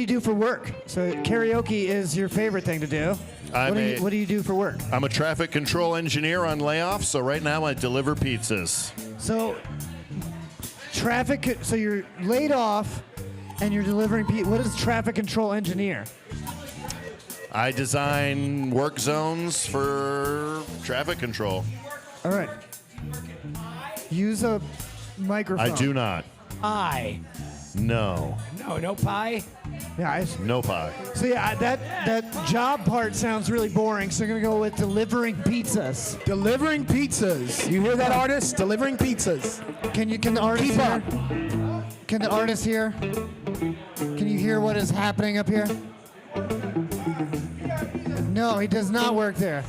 you do for work? So karaoke is your favorite thing to do. What do you do for work? I'm a traffic control engineer on layoff, so right now I deliver pizzas. So so you're laid off and you're delivering what is traffic control engineer? I design work zones for traffic control. All right. Use a microphone. I do not. No. No pie. Yeah. No pie. So yeah, that job part sounds really boring. So I'm gonna go with delivering pizzas. Delivering pizzas. You hear that, artist? Delivering pizzas. Can the artist Keep hear? up. Can the artist hear? Can you hear what is happening up here? No, he does not work there.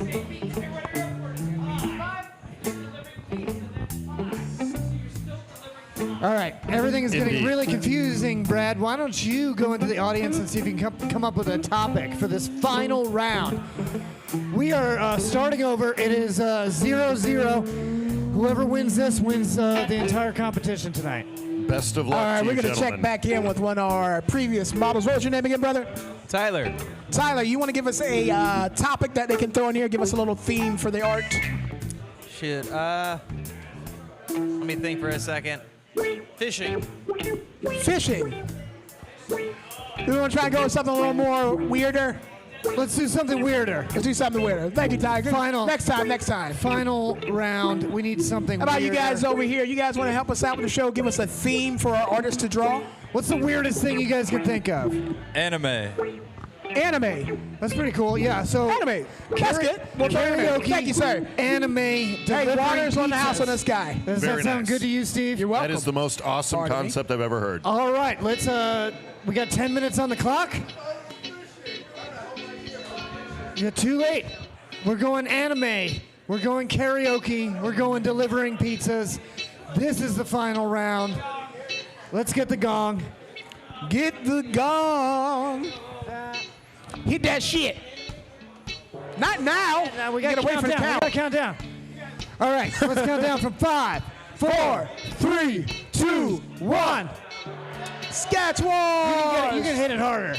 All right, everything is getting Indeed. really confusing, Brad. Why don't you go into the audience and see if you can come up with a topic for this final round? We are starting over. It is 0-0. Whoever wins this wins the entire competition tonight. Best of luck All right, to we're you, going to check gentlemen. back in with one of our previous models. What was your name again, brother? Tyler. Tyler, you want to give us a topic that they can throw in here? Give us a little theme for the art. Shit. Let me think for a second. Fishing. Fishing. Do we want to try and go with something a little more weirder? Let's do something weirder. Let's do something weirder. Thank you, Tiger. Next time. Final round. We need something How about you weirder. guys over here? You guys want to help us out with the show? Give us a theme for our artists to draw? What's the weirdest thing you guys can think of? Anime. Anime. That's pretty cool. Yeah. So Anime. That's good. We'll try anime. karaoke. Thank you, sir. Anime. Hey, delivering water's on the house pizzas. on this guy. Does Very that sound nice. good to you, Steve? You're welcome. That is the most awesome Pardon me? concept I've ever heard. All right. Let's. We got 10 minutes on the clock. You're too late. We're going anime. We're going karaoke. We're going delivering pizzas. This is the final round. Let's get the gong. Get the gong. Hit that shit. Not now. Now we got to gotta wait count for the down. We count. got to count down. All right. Let's count down from 5, 4, 3, 2, 1. Sketch Wars. You can hit it harder.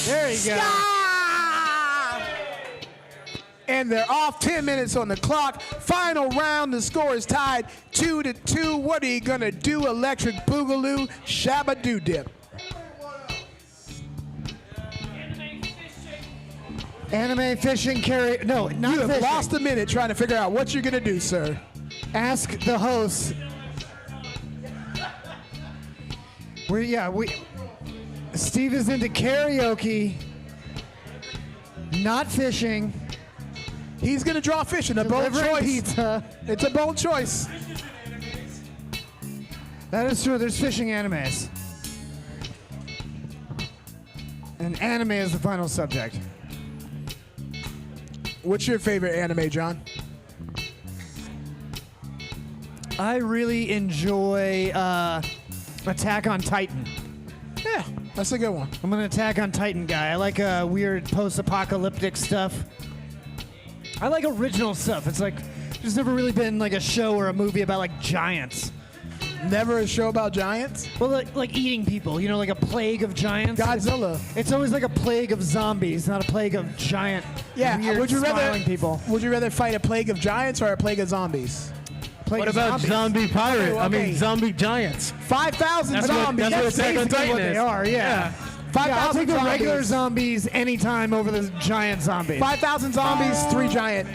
There you go. And they're off. 10 minutes on the clock. Final round. The score is tied 2-2. What are you gonna do? Electric Boogaloo, Shabba Doo Dip. Anime, fishing, no, not You have fishing. lost a minute trying to figure out what you're gonna do, sir. Ask the host. Steve is into karaoke, not fishing. He's gonna draw fishing. A bold delivering choice. pizza. It's a bold choice. That is true. There's fishing animes. And anime is the final subject. What's your favorite anime, John? I really enjoy Attack on Titan. Yeah, that's a good one. I'm an Attack on Titan guy. I like weird post-apocalyptic stuff. I like original stuff. It's like there's never really been like a show or a movie about like giants. Never a show about giants? Well, like eating people. You know, like a plague of giants. Godzilla. It's always like a plague of zombies, not a plague of giant. Yeah. weird, Would you smiling rather people? Would you rather fight a plague of giants or a plague of zombies? Plague What of about zombies. zombie pirate? I Okay. mean, zombie giants. 5,000 That's zombies. what Attack on basically Titan what they is. are. Yeah. 5,000 I'll take the zombies. regular zombies anytime over the giant zombies. 5,000 zombies, 3 giant.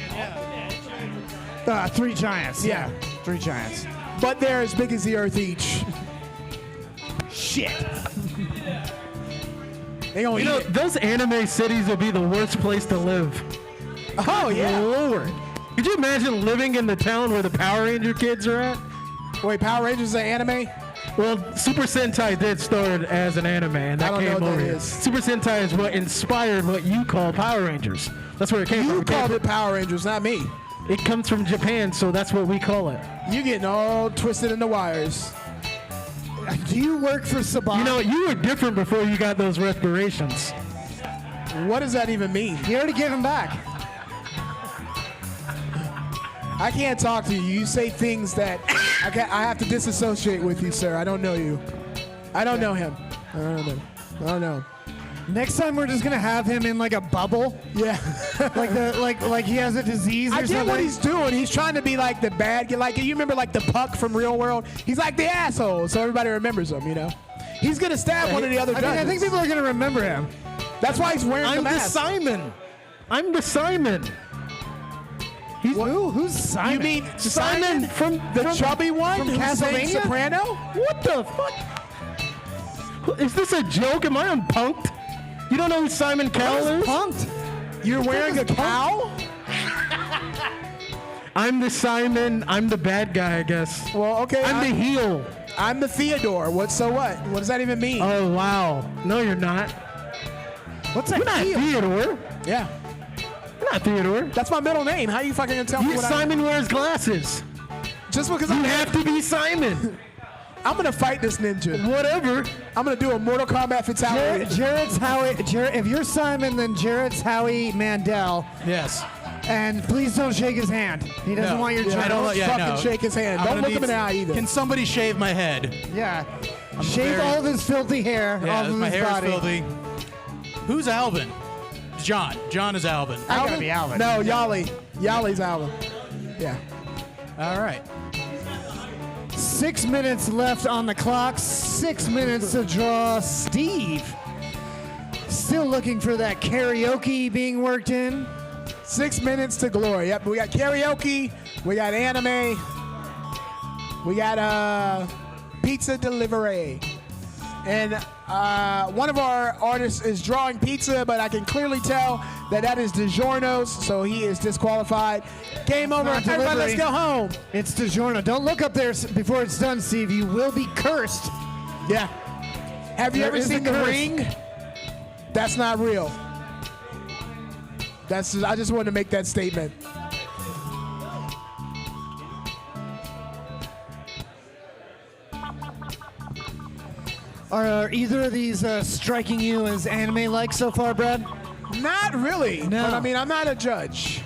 3 giants. Yeah. 3 giants. But they're as big as the earth each. Shit. They gonna You know, eat it. those anime cities would be the worst place to live. Oh, yeah. Lord. Could you imagine living in the town where the Power Ranger kids are at? Wait, Power Rangers is an anime? Well, Super Sentai did start as an anime, and I that don't know came what over that here. is. Super Sentai is what inspired what you call Power Rangers. That's where it came from. You called it Power Rangers, not me. It comes from Japan, so that's what we call it. You getting all twisted in the wires. Do you work for Saban? You know, you were different before you got those respirations. What does that even mean? You already gave him back. I can't talk to you. You say things that I have to disassociate with you, sir. I don't know you. I don't know him. I don't know. Next time we're just gonna have him in like a bubble. Yeah. like he has a disease or I get something. what he's doing. He's trying to be like the bad guy. Like, you remember like the Puck from Real World? He's like the asshole, so everybody remembers him, you know? He's gonna stab one of the other judges. I think people are gonna remember him. That's why he's wearing the mask. Simon. I'm the Simon. Who's Simon? You mean Simon from the chubby one from who sings Castlevania? Soprano? What the fuck? Is this a joke? Am I unpunked? You don't know who Simon Cowell is? Punked. You're wearing a cow? I'm the Simon. I'm the bad guy, I guess. Well, okay. I'm the heel. I'm the Theodore. What? So what? What does that even mean? Oh, wow. No, you're not. What's that? You're not Theodore. Yeah. You're not Theodore. That's my middle name. How you fucking gonna tell me what Simon wears glasses. Just because You have to be Simon. I'm gonna fight this ninja. Whatever. I'm gonna do a Mortal Kombat fatality. Jarrett's Howie. If you're Simon, then Jarrett's Howie Mandel. Yes. And please don't shake his hand. He doesn't want your Yeah, Jarrett. don't fucking shake his hand. Don't look him in the eye either. Can somebody shave my head? Yeah. Shave all of his filthy hair Yeah, off of my his hair body. is filthy. Who's Alvin? John. John is Alvin. I gotta be Alvin. No, Yali. Yali's Alvin. Yeah. All right. 6 minutes left on the clock. 6 minutes to draw. Steve. Still looking for that karaoke being worked in. 6 minutes to glory. Yep, we got karaoke, we got anime, we got pizza delivery. And one of our artists is drawing pizza, but I can clearly tell that is DiGiorno's, so he is disqualified. Game over. Not Everybody, let's delivery. go home. It's DiGiorno. Don't look up there before it's done, Steve. You will be cursed. Yeah. Have you There ever is a seen The curse. Ring? That's not real. I just wanted to make that statement. Are either of these striking you as anime-like so far, Brad? Not really. No. But I mean, I'm not a judge.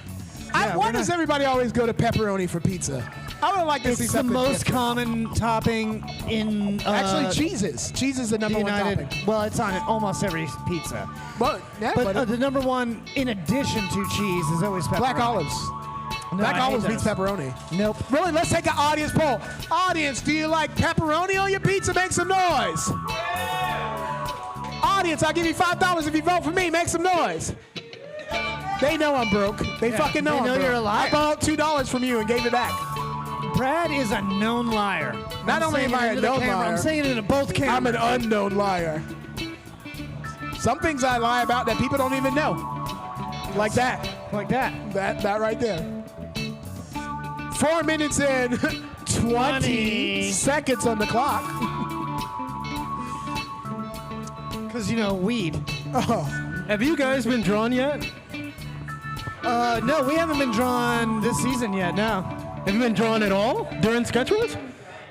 Yeah, Why we're does not- everybody always go to pepperoni for pizza? I would like to see It's the something most different. common topping in Actually, cheese is. Cheese is the number the one United. topping. Well, it's on almost every pizza. But, yeah, But but the number one, in addition to cheese, is always pepperoni. black olives. No, Black I hate olives beats those. pepperoni. Nope. Really, let's take an audience poll. Audience, do you like pepperoni on your pizza? Make some noise. Audience, I'll give you $5 if you vote for me. Make some noise. They know I'm broke. They fucking know they I'm know broke. you're a liar. I borrowed $2 from you and gave it back. Brad is a known liar. Not I'm only saying am I it a into the known camera. liar, I'm saying it into both cameras. I'm an unknown liar. Some things I lie about that people don't even know. Like that. Like that. That right there. 4 minutes in, 20 seconds on the clock. Because, weed. Oh. Have you guys been drawn yet? No, we haven't been drawn this season yet, no. Have you been drawn at all during Sketch Wars?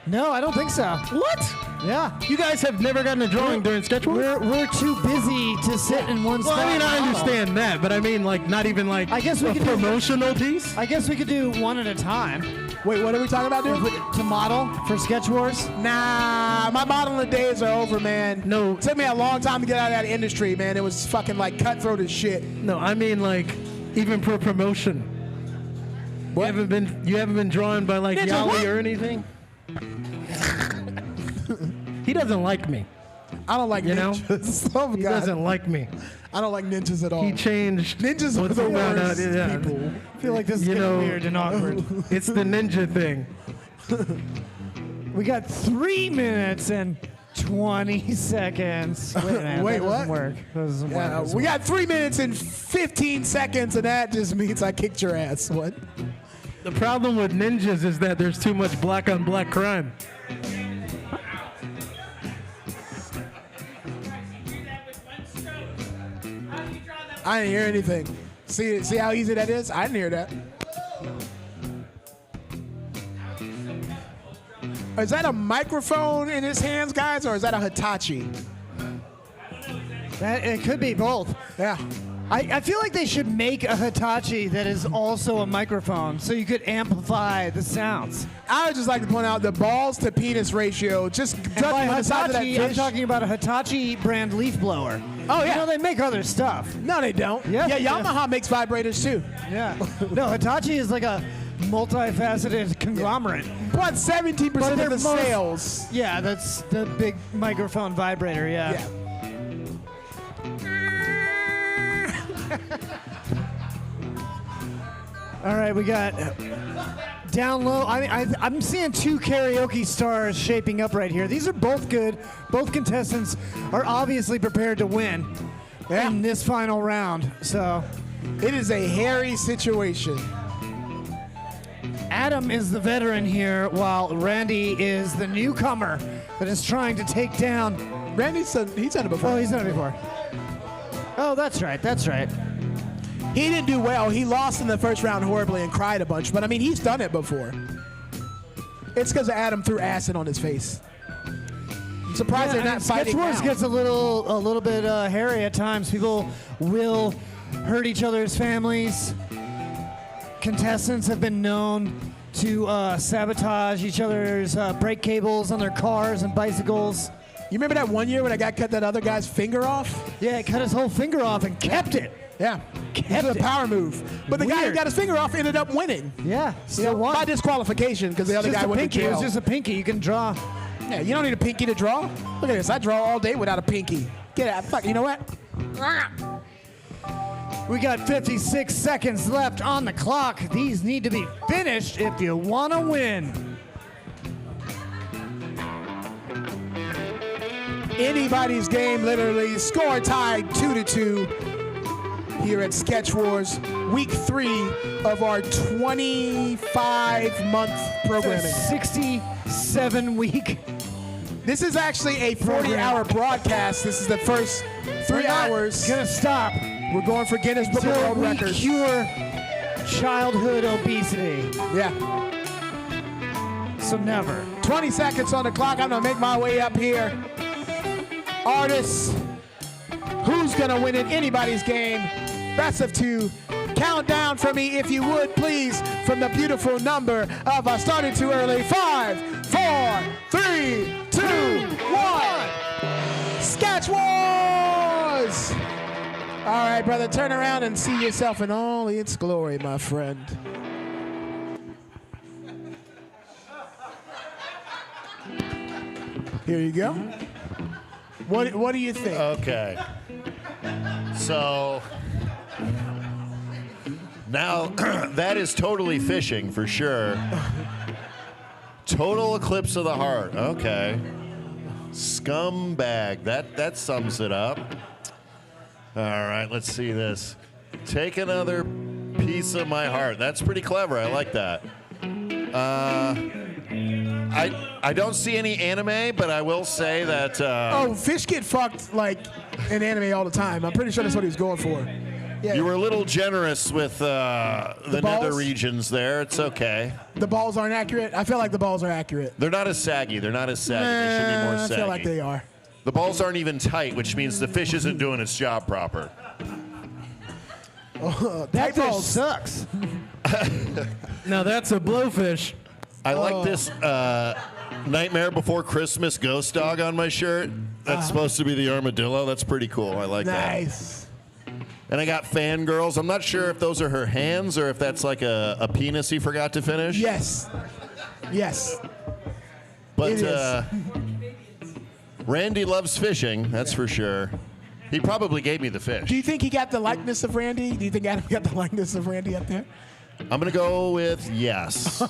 No, I don't think so. What? Yeah. You guys have never gotten a drawing during Sketch Wars? We're too busy to sit in one Well, spot. I mean, I understand that, but I mean, like, not even like I guess we a could promotional piece? I guess we could do one at a time. Wait, what are we talking about, dude? To model for Sketch Wars? Nah, my modeling days are over, man. No. It took me a long time to get out of that industry, man. It was fucking like cutthroat as shit. No, I mean, like, even for promotion. What? You haven't been drawn by like Ninja, Yali what? or anything? He doesn't like me. I don't like You know? ninjas. Oh, He God. doesn't like me. I don't like ninjas at all. He changed. Ninjas are once the he found worst yeah. people. I feel like this is You getting know- weird and awkward. It's the ninja thing. We got 3 minutes and 20 seconds. Wait a minute. Wait, that doesn't what? work. That doesn't work. Yeah, we got 3 minutes and 15 seconds, and that just means I kicked your ass. What? The problem with ninjas is that there's too much black on black crime. I didn't hear anything. See how easy that is? I didn't hear that. Is that a microphone in his hands, guys, or is that a Hitachi? It could be both. Yeah. I feel like they should make a Hitachi that is also a microphone so you could amplify the sounds. I would just like to point out the balls to penis ratio. Just And touching by on the side of that Hitachi, I'm fish. talking about a Hitachi brand leaf blower. Oh, yeah. You know, they make other stuff. No, they don't. Yeah, Yeah, they do. Yamaha makes vibrators too. Yeah. No, Hitachi is like a multifaceted conglomerate. But 17% But of they're the most- sales. Yeah, that's the big microphone vibrator, yeah. All right, we got down low. I'm seeing two karaoke stars shaping up right here. These are both good. Both contestants are obviously prepared to win in this final round. So it is a hairy situation. Adam is the veteran here, while Randy is the newcomer that is trying to take down. Randy's done it before. Oh, he's done it before. Oh, that's right. That's right. He didn't do well. He lost in the first round horribly and cried a bunch. But I mean, he's done it before. It's because Adam threw acid on his face. I'm surprised they're not fighting Sketch Wars now. gets a little bit hairy at times. People will hurt each other's families. Contestants have been known to sabotage each other's brake cables on their cars and bicycles. You remember that one year when I got cut that other guy's finger off? Yeah, he cut his whole finger off and kept it. Yeah. It was a power move. But the guy who Weird. got his finger off ended up winning. Yeah, still won. By disqualification because the other Just guy a went to pinky. It jail. was just a pinky. You can draw. Yeah, you don't need a pinky to draw. Look at this. I draw all day without a pinky. Get out. Fuck, you know what? We got 56 seconds left on the clock. These need to be finished if you want to win. Anybody's game, literally. Score tied 2-2 here at Sketch Wars, week 3 of our 25-month programming. 67-week. This is actually a 40-hour broadcast. This is the first 3 hours. Gonna stop. We're going for Guinness Book of Till World we Records. cure childhood obesity. Yeah. So never. 20 seconds on the clock. I'm gonna make my way up here. Artists, who's gonna win in anybody's game? Best of 2. Count down for me, if you would, please, from the beautiful number of I started too early. 5, 4, 3, 2, 1. Sketch Wars! All right, brother, turn around and see yourself in all its glory, my friend. Here you go. What do you think? Okay. So now that is totally fishing for sure. Total eclipse of the heart. Okay. Scumbag. That sums it up. All right, let's see this. Take another piece of my heart. That's pretty clever. I like that. I don't see any anime, but I will say that. Oh, fish get fucked like in anime all the time. I'm pretty sure that's what he was going for. Yeah. You were a little generous with the nether balls? regions there. It's okay. The balls aren't accurate. I feel like the balls are accurate. They're not as saggy. They should be more I saggy. feel like they are. The balls aren't even tight, which means the fish isn't doing its job proper. That fish sucks. Now that's a blowfish. I like this Nightmare Before Christmas ghost dog on my shirt. That's supposed to be the armadillo. That's pretty cool. I like that. Nice. And I got fangirls. I'm not sure if those are her hands or if that's like a penis he forgot to finish. Yes. Yes. But It is. Randy loves fishing, that's for sure. He probably gave me the fish. Do you think he got the likeness of Randy? Do you think Adam got the likeness of Randy up there? I'm going to go with yes.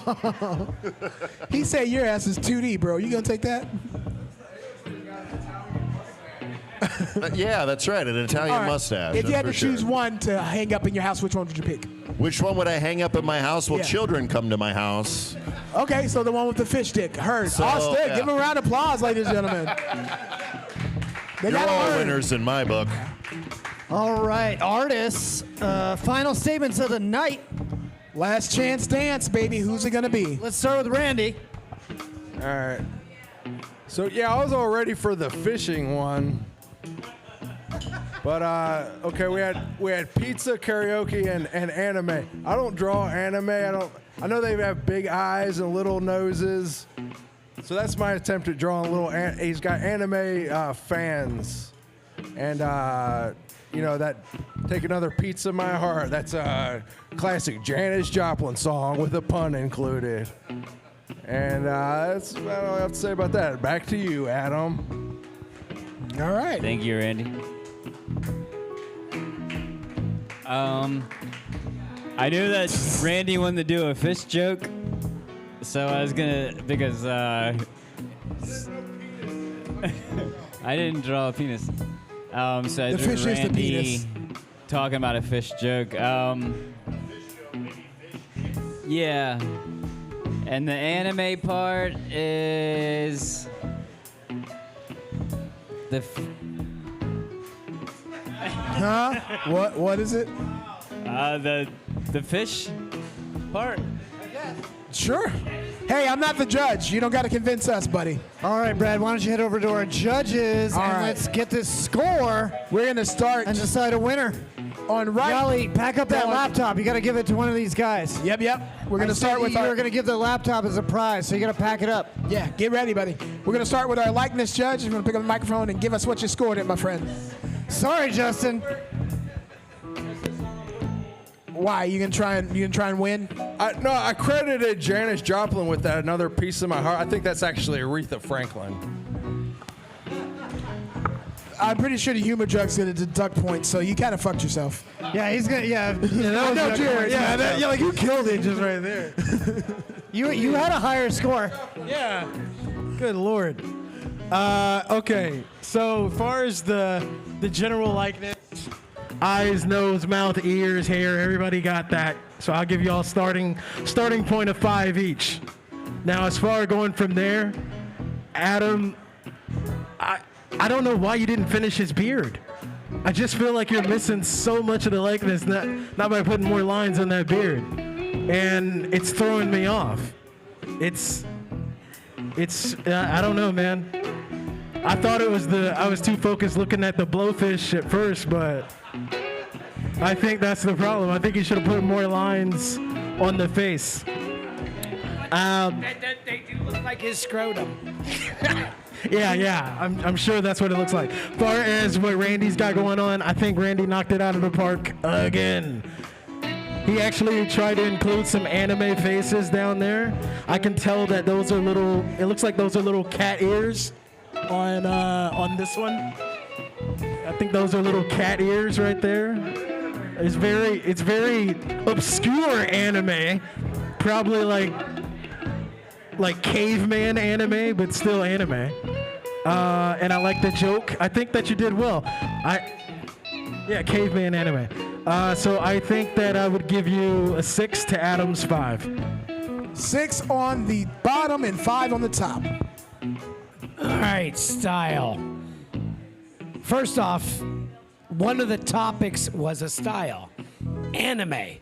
He said your ass is 2D, bro. You gonna take that? Yeah, that's right. An Italian All right. mustache. If you had to that's for sure. choose one to hang up in your house, which one would you pick? Which one would I hang up in my house? Well, Yeah. children come to my house. Okay, so the one with the fish stick. Heard. So, Austin, yeah. give him a round of applause, ladies and gentlemen. They You're got all to learn. winners in my book. All right, artists. Final statements of the night. Last chance dance, baby. Who's it gonna be? Let's start with Randy. All right. So yeah, I was all ready for the fishing one. But okay, we had pizza, karaoke, and anime. I don't draw anime. I know they have big eyes and little noses. So that's my attempt at drawing little. He's got anime fans, and you know that. Take Another Pizza, My Heart. That's a classic Janis Joplin song with a pun included. And that's what I have to say about that. Back to you, Adam. All right. Thank you, Randy. I knew that Randy wanted to do a fish joke, so I was gonna, because I didn't draw a penis. So I The drew fish is the Randy penis. talking about a fish joke. Yeah. And the anime part is the. Huh? What is it? The fish part. Sure. Hey, I'm not the judge. You don't got to convince us, buddy. All right, Brad, why don't you head over to our judges All and right. let's get this score We're going to start and decide a winner. on right. Yali, pack up that Going- laptop. You got to give it to one of these guys. Yep. We're going to start with You're our. going to give the laptop as a prize, so you got to pack it up. Yeah, get ready, buddy. We're going to start with our likeness judge. You're going to pick up the microphone and give us what you scored it, my friend. Sorry, Justin. Why? You can try and win? No, I credited Janis Joplin with that Another Piece of My Heart. I think that's actually Aretha Franklin. I'm pretty sure the humor jug's going to deduct points, so you kind of fucked yourself. Yeah, he's gonna. Yeah, I know, Jared. Yeah, like you killed it just right there. you had a higher score. Yeah. Good Lord. Okay, so as far as the general likeness, eyes, nose, mouth, ears, hair, everybody got that. So I'll give you all starting point of 5 each. Now, as far as going from there, Adam, I don't know why you didn't finish his beard. I just feel like you're missing so much of the likeness, not by putting more lines on that beard. And it's throwing me off. It's I don't know, man. I thought I was too focused looking at the blowfish at first, but I think that's the problem. I think you should have put more lines on the face. They do look like his scrotum. Yeah. I'm sure that's what it looks like. As far as what Randy's got going on, I think Randy knocked it out of the park again. He actually tried to include some anime faces down there. I can tell that those are little. It looks like those are little cat ears on this one. I think those are little cat ears right there. It's very obscure anime, probably like caveman anime, but still anime. And I like the joke. I think that you did well. Yeah, caveman anime. So I think that I would give you a 6 to Adam's 5. 6 on the bottom and 5 on the top. All right, style. First off, one of the topics was a style, anime.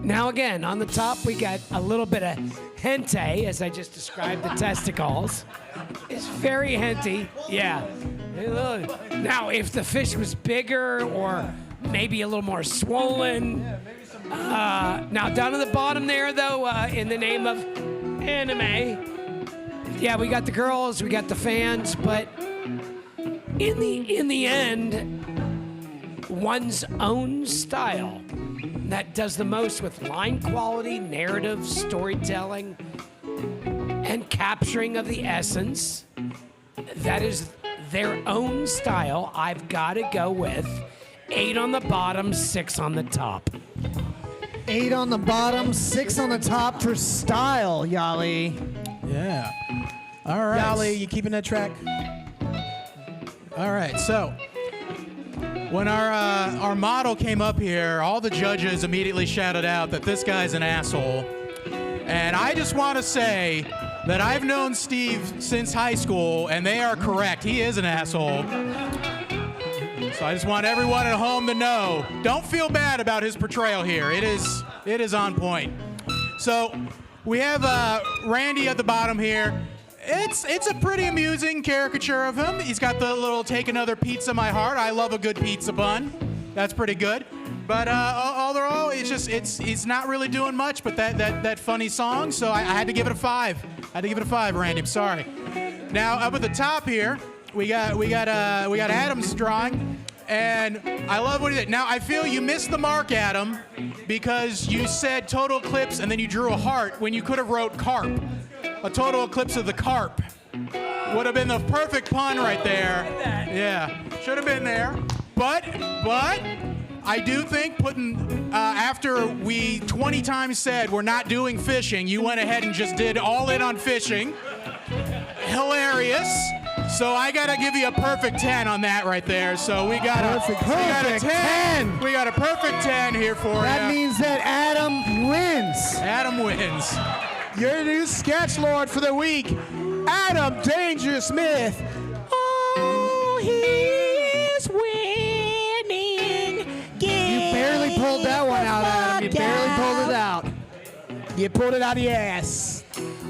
Now again, on the top we got a little bit of hentai, as I just described the testicles. It's very henty, yeah. Now, if the fish was bigger or maybe a little more swollen. Now, down at the bottom there, though, in the name of anime, yeah, we got the girls, we got the fans, but in the end, one's own style that does the most with line quality, narrative, storytelling, and capturing of the essence. That is their own style. I've got to go with 8 on the bottom, 6 on the top. 8 on the bottom, 6 on the top for style, Yali. Yeah. All right. Yali, you keeping that track? All right, so when our model came up here, all the judges immediately shouted out that this guy's an asshole. And I just want to say that I've known Steve since high school, and they are correct. He is an asshole. So I just want everyone at home to know, don't feel bad about his portrayal here. It is on point. So we have Randy at the bottom here. It's a pretty amusing caricature of him. He's got the little "take another pizza, my heart." I love a good pizza bun. That's pretty good. But overall, it's not really doing much. But that funny song. So I had to give it a 5. I had to give it a 5, Randy. I'm sorry. Now up at the top here, we got Adam's drawing. And I love what he did. Now, I feel you missed the mark, Adam, because you said total eclipse and then you drew a heart when you could have wrote carp. A total eclipse of the carp. Would have been the perfect pun right there. Yeah, should have been there. But I do think after we 20 times said we're not doing fishing, you went ahead and just did all in on fishing. Hilarious. So I gotta give you a perfect 10 on that right there. So we got a 10. We got a perfect 10 here for you. That means that Adam wins. Adam wins. Your new sketch lord for the week, Adam Danger Smith. Oh, he's winning. You barely pulled that one out, Adam. You barely pulled it out. You pulled it out of your ass.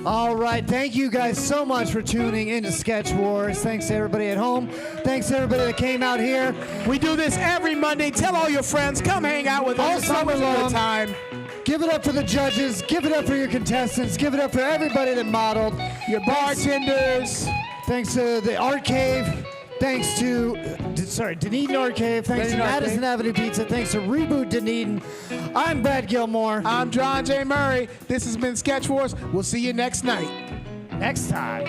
All right, thank you guys so much for tuning into Sketch Wars. Thanks to everybody at home. Thanks to everybody that came out here. We do this every Monday. Tell all your friends, come hang out with us all summer long. Time. Give it up for the judges. Give it up for your contestants. Give it up for everybody that modeled. Your bartenders. Thanks to the Art Cave. Thanks to, Dunedin Art Cave. Thanks to Madison Avenue Pizza. Thanks to Reboot Dunedin. I'm Brad Gilmore. I'm John J. Murray. This has been Sketch Wars. We'll see you next night. Next time.